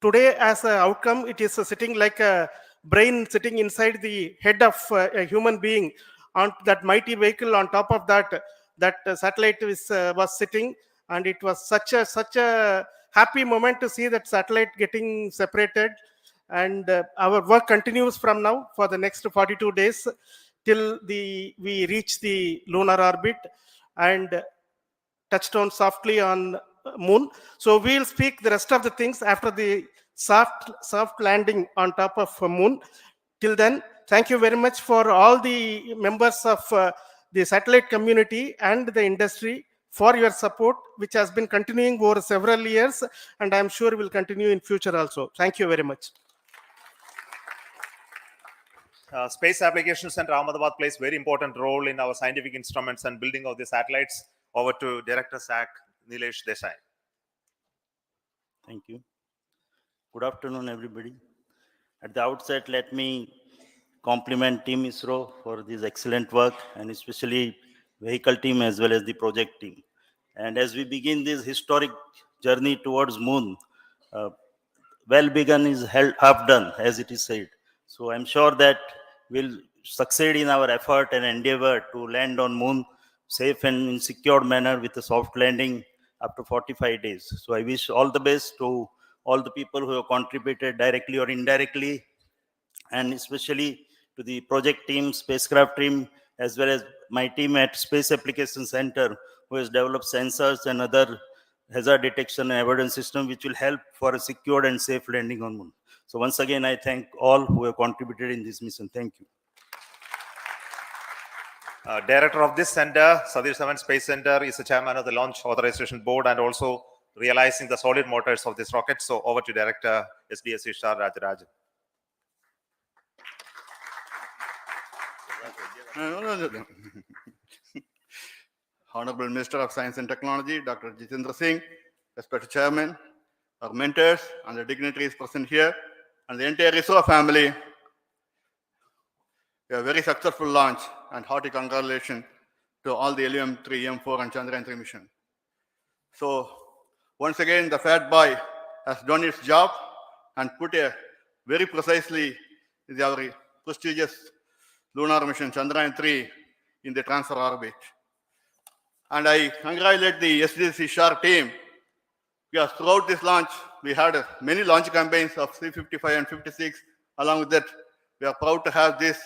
Speaker 18: today as an outcome. It is sitting like a brain sitting inside the head of a human being on that mighty vehicle. On top of that, that satellite was sitting, and it was such a happy moment to see that satellite getting separated. And our work continues from now for the next 42 days till we reach the lunar orbit and touchdown softly on moon. So we'll speak the rest of the things after the soft landing on top of moon. Till then, thank you very much for all the members of the satellite community and the industry for your support, which has been continuing over several years, and I am sure will continue in future also. Thank you very much.
Speaker 12: Space Applications Center Ahmedabad plays very important role in our scientific instruments and building of the satellites. Over to Director SAC, Nilesh Desai.
Speaker 19: Thank you. Good afternoon, everybody. At the outset, let me compliment Team ISRO for this excellent work, and especially vehicle team as well as the project team. And as we begin this historic journey towards moon, well begun is half done, as it is said. So I'm sure that we'll succeed in our effort and endeavor to land on moon safe and in secure manner with a soft landing up to 45 days. So I wish all the best to all the people who have contributed directly or indirectly, and especially to the project team, spacecraft team, as well as my team at Space Application Center, who has developed sensors and other hazard detection and avoidance system, which will help for a secured and safe landing on moon. So once again, I thank all who have contributed in this mission. Thank you.
Speaker 12: Director of this center, Satish Dhawan Space Center, is the chairman of the Launch Authorization Board and also realizing the solid motors of this rocket. So over to Director SDSC Shah Rajarajan.
Speaker 20: Honorable Minister of Science and Technology, Dr. Jitendra Singh, respected Chairman, our mentors and the dignitaries present here, and the entire ISRO family, a very successful launch and hearty congratulations to all the LVM-3, M4 and Chandrayaan-3 mission. So once again, the Fat Boy has done its job and put a very precisely our prestigious lunar mission Chandrayaan-3 in the transfer orbit. And I congratulate the SDSC SHAR team, because throughout this launch, we had many launch campaigns of C-55 and 56. Along with that, we are proud to have this